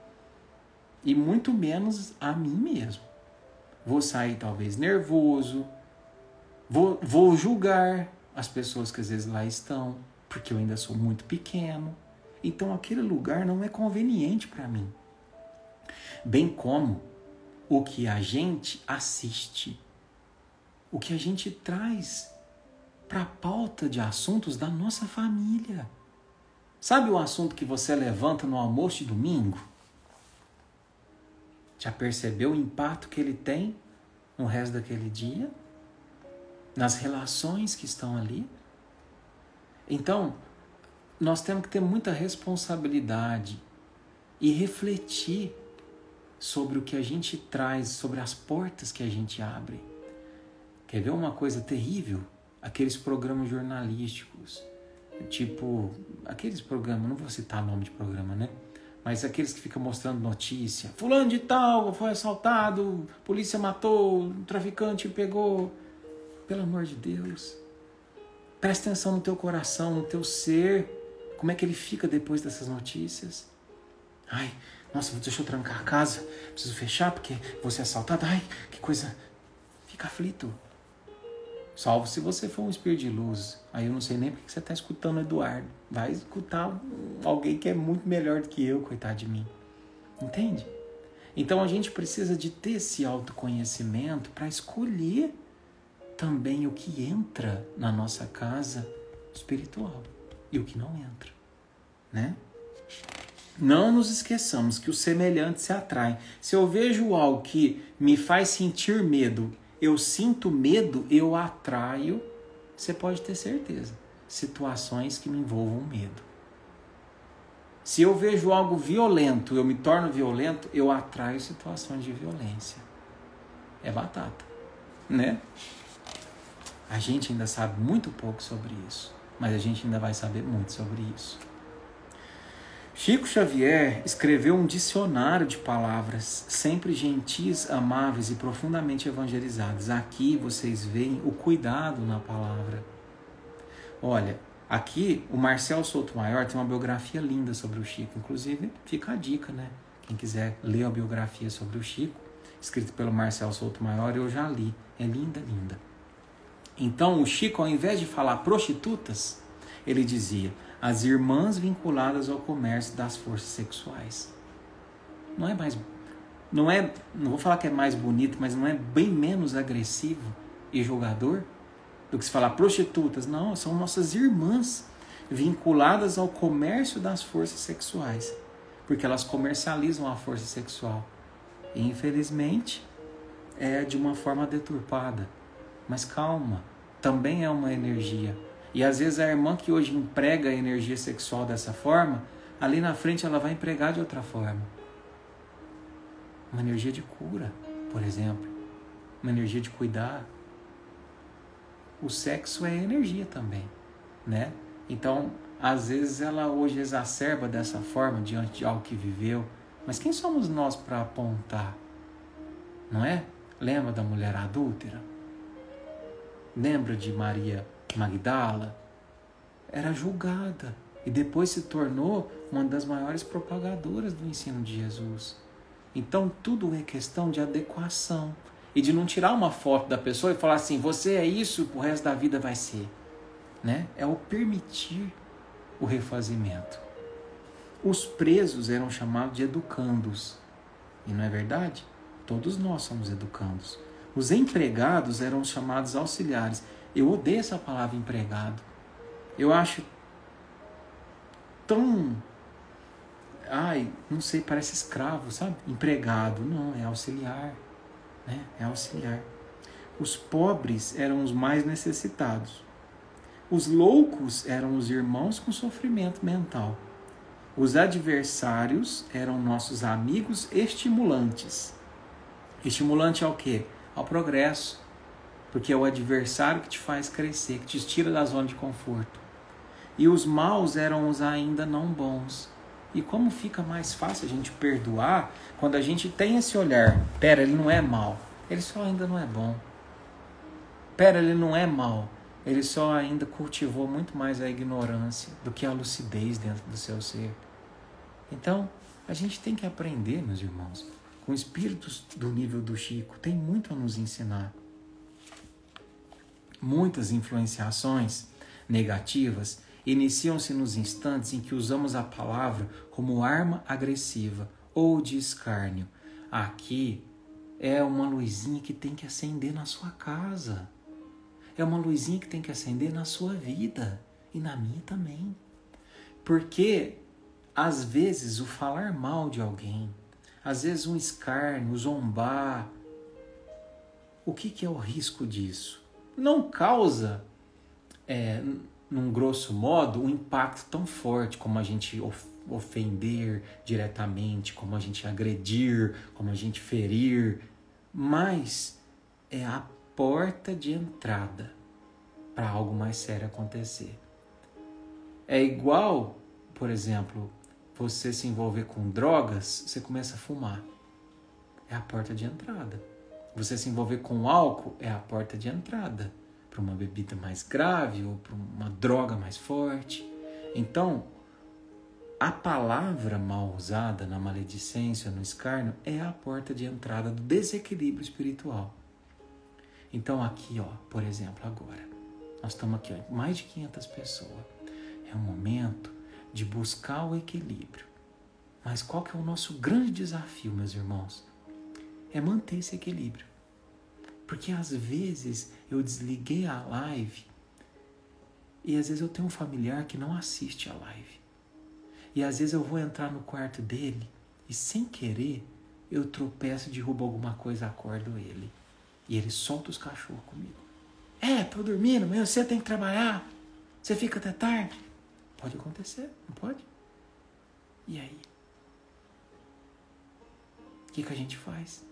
E muito menos a mim mesmo. Vou sair talvez nervoso, vou julgar as pessoas que às vezes lá estão, porque eu ainda sou muito pequeno. Então aquele lugar não é conveniente para mim. Bem como o que a gente assiste, o que a gente traz para a pauta de assuntos da nossa família. Sabe o assunto que você levanta no almoço de domingo? Já percebeu o impacto que ele tem no resto daquele dia? Nas relações que estão ali? Então, nós temos que ter muita responsabilidade e refletir sobre o que a gente traz, sobre as portas que a gente abre. Quer ver uma coisa terrível? Aqueles programas jornalísticos, tipo, aqueles programas, não vou citar nome de programa, né? Mas aqueles que ficam mostrando notícia. Fulano de tal foi assaltado, polícia matou, um traficante pegou. Pelo amor de Deus. Presta atenção no teu coração, no teu ser. Como é que ele fica depois dessas notícias? Ai, nossa, deixa eu trancar a casa. Preciso fechar porque vou ser assaltado. Ai, que coisa. Fica aflito. Salvo se você for um espírito de luz. Aí eu não sei nem porque você está escutando o Eduardo. Vai escutar alguém que é muito melhor do que eu, coitado de mim. Entende? Então a gente precisa de ter esse autoconhecimento para escolher também o que entra na nossa casa espiritual e o que não entra, né? Não nos esqueçamos que o semelhante se atrai. Se eu vejo algo que me faz sentir medo, eu sinto medo, eu atraio, você pode ter certeza, situações que me envolvam medo. Se eu vejo algo violento, eu me torno violento, eu atraio situações de violência. É batata, né? A gente ainda sabe muito pouco sobre isso, mas a gente ainda vai saber muito sobre isso. Chico Xavier escreveu um dicionário de palavras sempre gentis, amáveis e profundamente evangelizadas. Aqui vocês veem o cuidado na palavra. Olha, aqui o Marcel Soutomaior tem uma biografia linda sobre o Chico. Inclusive, fica a dica, né? Quem quiser ler a biografia sobre o Chico, escrita pelo Marcel Soutomaior, eu já li. É linda, linda. Então, o Chico, ao invés de falar prostitutas, ele dizia as irmãs vinculadas ao comércio das forças sexuais. Não vou falar que é mais bonito, mas não é bem menos agressivo e julgador do que se falar prostitutas. Não, são nossas irmãs vinculadas ao comércio das forças sexuais, porque elas comercializam a força sexual. E, infelizmente, é de uma forma deturpada. Mas calma, também é uma energia. E às vezes a irmã que hoje emprega a energia sexual dessa forma, ali na frente ela vai empregar de outra forma. uma energia de cura, por exemplo, uma energia de cuidar. O sexo é energia também, né? Então, às vezes ela hoje exacerba dessa forma diante de algo que viveu, mas quem somos nós para apontar? Não é? Lembra da mulher adúltera? Lembra de Maria Magdala? Era julgada e depois se tornou uma das maiores propagadoras do ensino de Jesus. Então tudo é questão de adequação e de não tirar uma foto da pessoa e falar assim, você é isso, o resto da vida vai ser, né? É o permitir o refazimento. Os presos eram chamados de educandos, e não é verdade? Todos nós somos educandos. Os empregados eram chamados auxiliares. Eu odeio essa palavra empregado. Eu acho tão... não sei, parece escravo, sabe? Empregado, não, é auxiliar, né? É auxiliar. Os pobres eram os mais necessitados. Os loucos eram os irmãos com sofrimento mental. Os adversários eram nossos amigos estimulantes. Estimulante ao quê? Ao progresso. Porque é o adversário que te faz crescer, que te tira da zona de conforto. E os maus eram os ainda não bons. E como fica mais fácil a gente perdoar quando a gente tem esse olhar. Pera, ele não é mau, ele só ainda não é bom. Pera, ele não é mau, ele só ainda cultivou muito mais a ignorância do que a lucidez dentro do seu ser. Então, a gente tem que aprender, meus irmãos, com espíritos do nível do Chico, tem muito a nos ensinar. Muitas influenciações negativas iniciam-se nos instantes em que usamos a palavra como arma agressiva ou de escárnio. Aqui é uma luzinha que tem que acender na sua casa. É uma luzinha que tem que acender na sua vida e na minha também. Porque, às vezes, o falar mal de alguém, às vezes um escárnio, o zombar, o que é o risco disso? Não causa, num grosso modo, um impacto tão forte como a gente ofender diretamente, como a gente agredir, como a gente ferir, mas é a porta de entrada para algo mais sério acontecer. É igual, por exemplo, você se envolver com drogas, você começa a fumar. É a porta de entrada. Você se envolver com álcool é a porta de entrada para uma bebida mais grave ou para uma droga mais forte. Então, a palavra mal usada na maledicência, no escárnio, é a porta de entrada do desequilíbrio espiritual. Então aqui, por exemplo, agora, nós estamos aqui, mais de 500 pessoas. É um momento de buscar o equilíbrio. Mas qual que é o nosso grande desafio, meus irmãos? É manter esse equilíbrio. Porque às vezes eu desliguei a live e às vezes eu tenho um familiar que não assiste a live. E às vezes eu vou entrar no quarto dele e sem querer eu tropeço, derrubo alguma coisa, acordo ele. E ele solta os cachorros comigo. Tô dormindo, mas você tem que trabalhar. Você fica até tarde. Pode acontecer, não pode? E aí? O que a gente faz?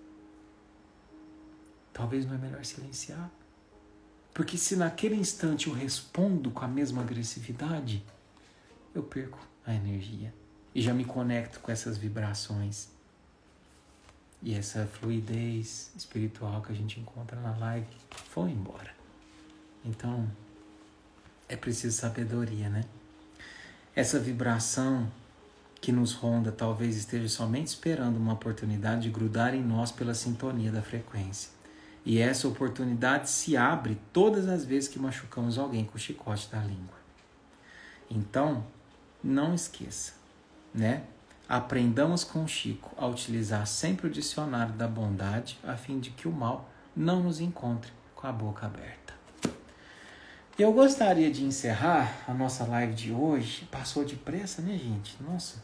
Talvez não é melhor silenciar. Porque se naquele instante eu respondo com a mesma agressividade, eu perco a energia. E já me conecto com essas vibrações. E essa fluidez espiritual que a gente encontra na live foi embora. Então, é preciso sabedoria, né? Essa vibração que nos ronda talvez esteja somente esperando uma oportunidade de grudar em nós pela sintonia da frequência. E essa oportunidade se abre todas as vezes que machucamos alguém com o chicote da língua. Então, não esqueça, né? Aprendamos com o Chico a utilizar sempre o dicionário da bondade a fim de que o mal não nos encontre com a boca aberta. Eu gostaria de encerrar a nossa live de hoje. Passou depressa, né, gente? Nossa.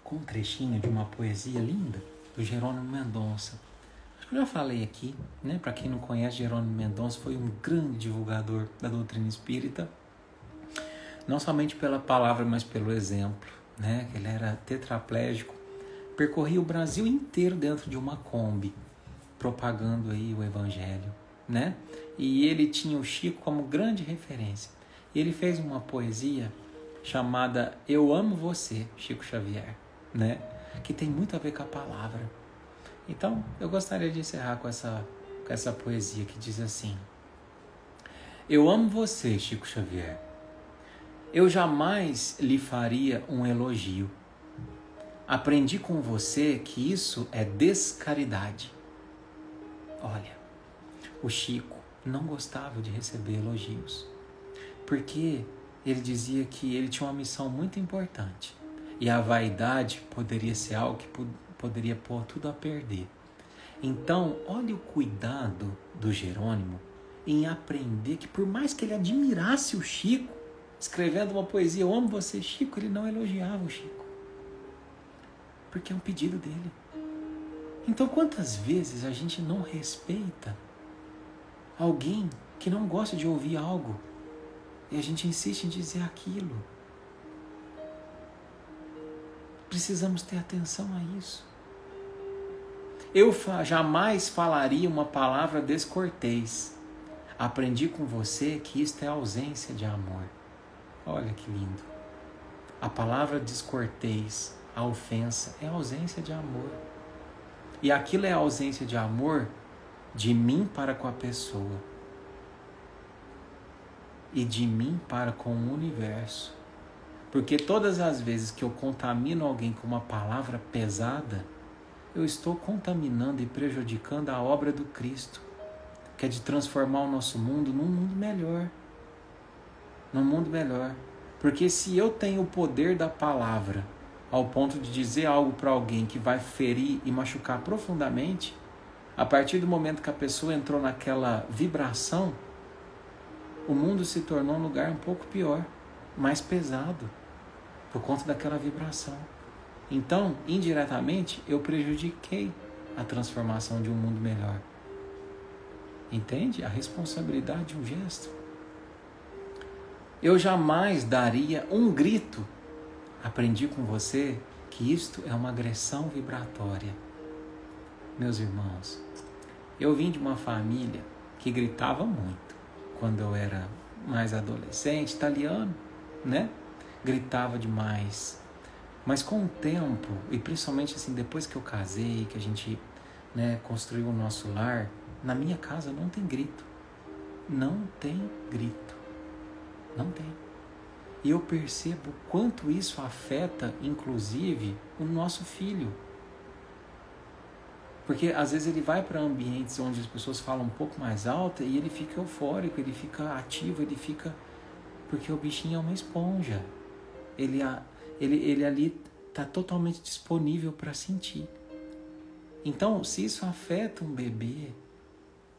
Com um trechinho de uma poesia linda do Jerônimo Mendonça. Acho que eu já falei aqui, né? Para quem não conhece, Jerônimo Mendonça foi um grande divulgador da doutrina espírita. Não somente pela palavra, mas pelo exemplo, né? Ele era tetraplégico, percorria o Brasil inteiro dentro de uma Kombi, propagando aí o Evangelho, né? E ele tinha o Chico como grande referência. E ele fez uma poesia chamada Eu Amo Você, Chico Xavier, né? Que tem muito a ver com a palavra. Então, eu gostaria de encerrar com essa poesia que diz assim: Eu amo você, Chico Xavier. Eu jamais lhe faria um elogio. Aprendi com você que isso é descaridade. Olha, o Chico não gostava de receber elogios, porque ele dizia que ele tinha uma missão muito importante e a vaidade poderia ser algo que poderia pôr tudo a perder. Então, olha o cuidado do Jerônimo em aprender que, por mais que ele admirasse o Chico, escrevendo uma poesia, Eu amo você, Chico, ele não elogiava o Chico, porque é um pedido dele. Então, quantas vezes a gente não respeita alguém que não gosta de ouvir algo e a gente insiste em dizer aquilo? Precisamos ter atenção a isso. Eu jamais falaria uma palavra descortês. Aprendi com você que isto é ausência de amor. Olha que lindo. A palavra descortês, a ofensa, é ausência de amor. E aquilo é ausência de amor de mim para com a pessoa. E de mim para com o universo. Porque todas as vezes que eu contamino alguém com uma palavra pesada, eu estou contaminando e prejudicando a obra do Cristo, que é de transformar o nosso mundo num mundo melhor. Num mundo melhor. Porque se eu tenho o poder da palavra, ao ponto de dizer algo para alguém que vai ferir e machucar profundamente, a partir do momento que a pessoa entrou naquela vibração, o mundo se tornou um lugar um pouco pior, mais pesado, por conta daquela vibração. Então, indiretamente, eu prejudiquei a transformação de um mundo melhor. Entende? A responsabilidade de um gesto. Eu jamais daria um grito. Aprendi com você que isto é uma agressão vibratória. Meus irmãos, eu vim de uma família que gritava muito. Quando eu era mais adolescente, italiano, né? Gritava demais. Mas com o tempo, e principalmente assim, depois que eu casei, que a gente, né, construiu o nosso lar, na minha casa não tem grito. Não tem grito. Não tem. E eu percebo quanto isso afeta, inclusive, o nosso filho. Porque às vezes ele vai para ambientes onde as pessoas falam um pouco mais alto e ele fica eufórico, ele fica ativo, ele fica... Porque o bichinho é uma esponja. Ele ali está totalmente disponível para sentir. Então, se isso afeta um bebê,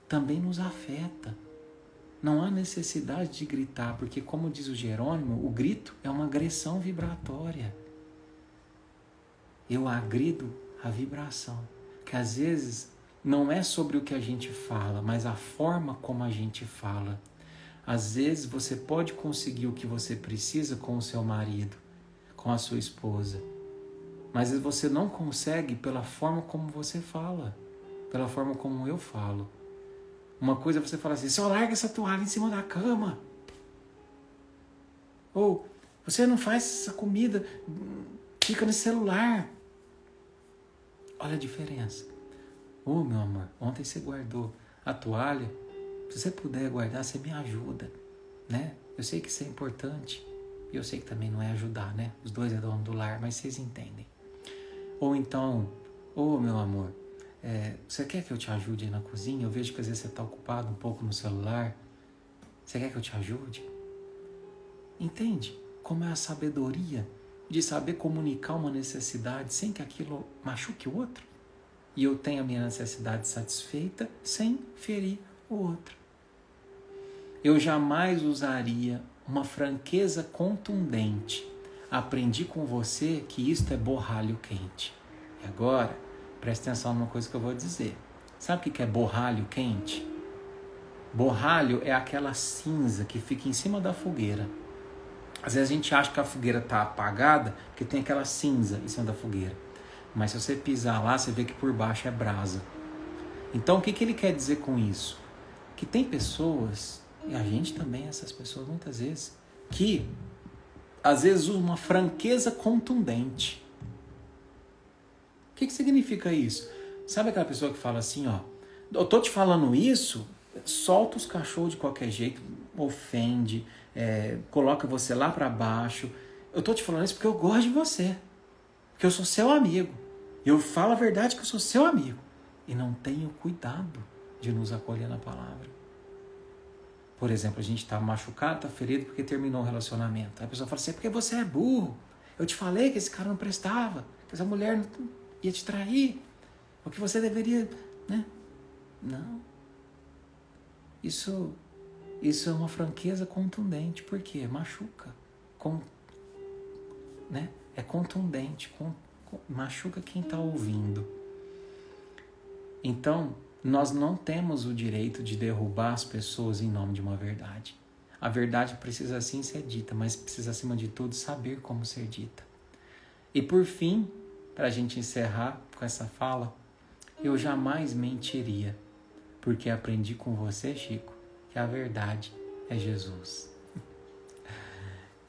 também nos afeta. Não há necessidade de gritar, porque, como diz o Jerônimo, o grito é uma agressão vibratória. Eu agrido a vibração, que às vezes não é sobre o que a gente fala, mas a forma como a gente fala. Às vezes você pode conseguir o que você precisa com o seu marido, com a sua esposa, mas você não consegue pela forma como você fala, pela forma como eu falo. Uma coisa é você falar assim: só larga essa toalha em cima da cama. Ou você não faz essa comida, fica no celular. Olha a diferença. Ô, meu amor, ontem você guardou a toalha. Se você puder guardar, você me ajuda, né? Eu sei que isso é importante. E eu sei que também não é ajudar, né? Os dois é dono do lar, mas vocês entendem. Ou então, ô, meu amor, você quer que eu te ajude aí na cozinha? Eu vejo que às vezes você está ocupado um pouco no celular. Você quer que eu te ajude? Entende como é a sabedoria de saber comunicar uma necessidade sem que aquilo machuque o outro? E eu tenho a minha necessidade satisfeita sem ferir o outro. Eu jamais usaria uma franqueza contundente. Aprendi com você que isto é borralho quente. E agora, presta atenção numa coisa que eu vou dizer. Sabe o que é borralho quente? Borralho é aquela cinza que fica em cima da fogueira. Às vezes a gente acha que a fogueira está apagada porque tem aquela cinza em cima da fogueira. Mas se você pisar lá, você vê que por baixo é brasa. Então, o que ele quer dizer com isso? Que tem pessoas, e a gente também é essas pessoas muitas vezes, que às vezes usam uma franqueza contundente. O que significa isso? Sabe aquela pessoa que fala assim, ó, eu tô te falando isso, solta os cachorros de qualquer jeito, ofende, coloca você lá para baixo. Eu tô te falando isso porque eu gosto de você, porque eu sou seu amigo. Eu falo a verdade que eu sou seu amigo. E não tenho cuidado de nos acolher na palavra. Por exemplo, a gente está machucado, está ferido porque terminou o relacionamento. Aí a pessoa fala assim, é porque você é burro. Eu te falei que esse cara não prestava, que essa mulher ia te trair. O que você deveria, né? Não. Isso é uma franqueza contundente. Por quê? Machuca. Né? É contundente. Machuca quem está ouvindo. Então, nós não temos o direito de derrubar as pessoas em nome de uma verdade. A verdade precisa sim ser dita, mas precisa, acima de tudo, saber como ser dita. E por fim, para a gente encerrar com essa fala, eu jamais mentiria, porque aprendi com você, Chico, que a verdade é Jesus.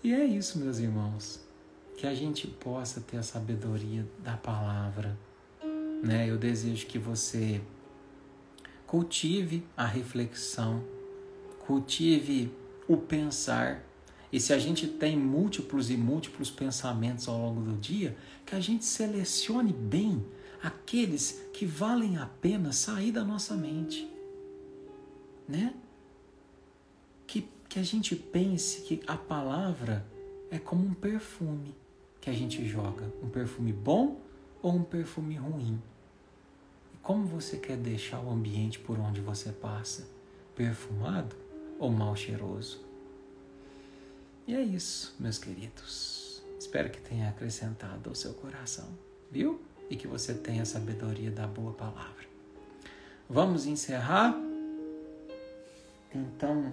E é isso, meus irmãos, que a gente possa ter a sabedoria da palavra, né? Eu desejo que você cultive a reflexão, cultive o pensar. E se a gente tem múltiplos e múltiplos pensamentos ao longo do dia, que a gente selecione bem aqueles que valem a pena sair da nossa mente, né? Que a gente pense que a palavra é como um perfume que a gente joga, um perfume bom ou um perfume ruim. Como você quer deixar o ambiente por onde você passa? Perfumado ou mal cheiroso? E é isso, meus queridos. Espero que tenha acrescentado ao seu coração, viu? E que você tenha a sabedoria da boa palavra. Vamos encerrar? Então,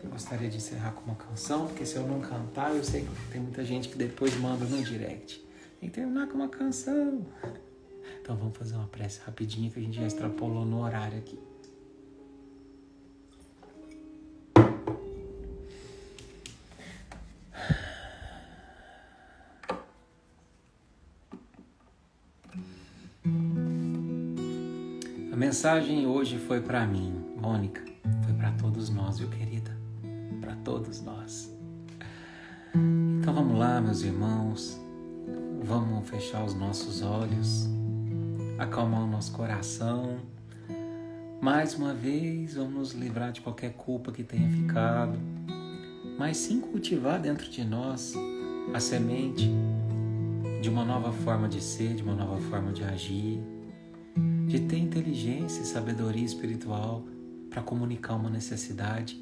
eu gostaria de encerrar com uma canção, porque se eu não cantar, eu sei que tem muita gente que depois manda no direct. Tem que terminar com uma canção. Então vamos fazer uma prece rapidinho que a gente já extrapolou no horário aqui. A mensagem hoje foi para mim, Mônica. Foi para todos nós, viu, querida? Para todos nós. Então vamos lá, meus irmãos. Vamos fechar os nossos olhos, acalmar o nosso coração. Mais uma vez, vamos nos livrar de qualquer culpa que tenha ficado, mas sim cultivar dentro de nós a semente de uma nova forma de ser, de uma nova forma de agir, de ter inteligência e sabedoria espiritual para comunicar uma necessidade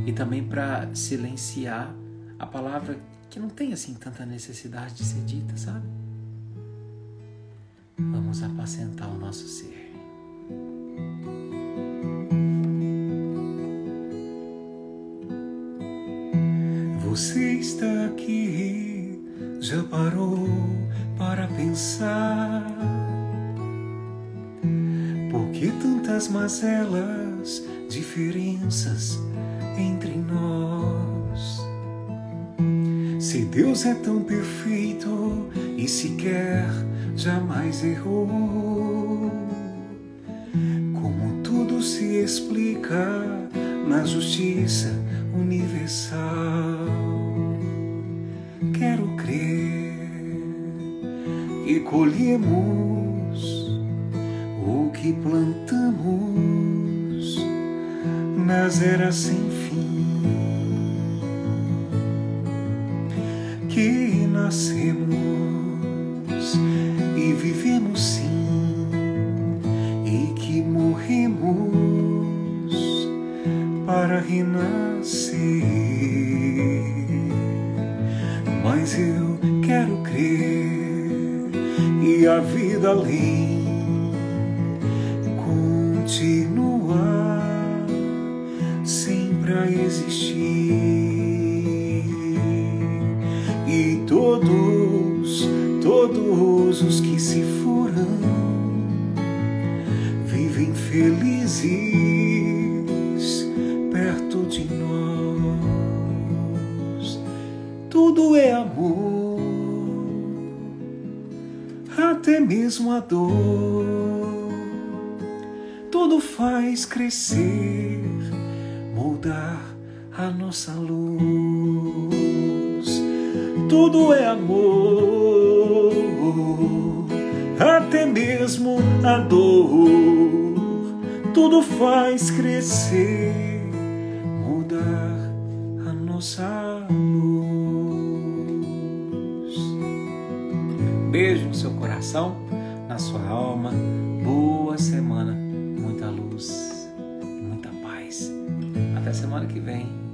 e também para silenciar a palavra que não tem assim tanta necessidade de ser dita, sabe? Vamos apacentar o nosso ser. Você está aqui, já parou para pensar? Por que tantas mazelas, diferenças entre nós? Se Deus é tão perfeito e sequer jamais errou, como tudo se explica na justiça universal? Quero crer que colhemos o que plantamos nas eras sem fim, que nascemos e vivemos sim, e que morremos para renascer. Mas eu quero crer e a vida além continua sempre a existir, e todos todos os que se foram vivem felizes perto de nós. Tudo é amor, até mesmo a dor. Tudo faz crescer, moldar a nossa luz. Tudo é amor, até mesmo a dor. Tudo faz crescer, mudar a nossa luz. Beijo no seu coração, na sua alma. Boa semana, muita luz e muita paz. Até semana que vem.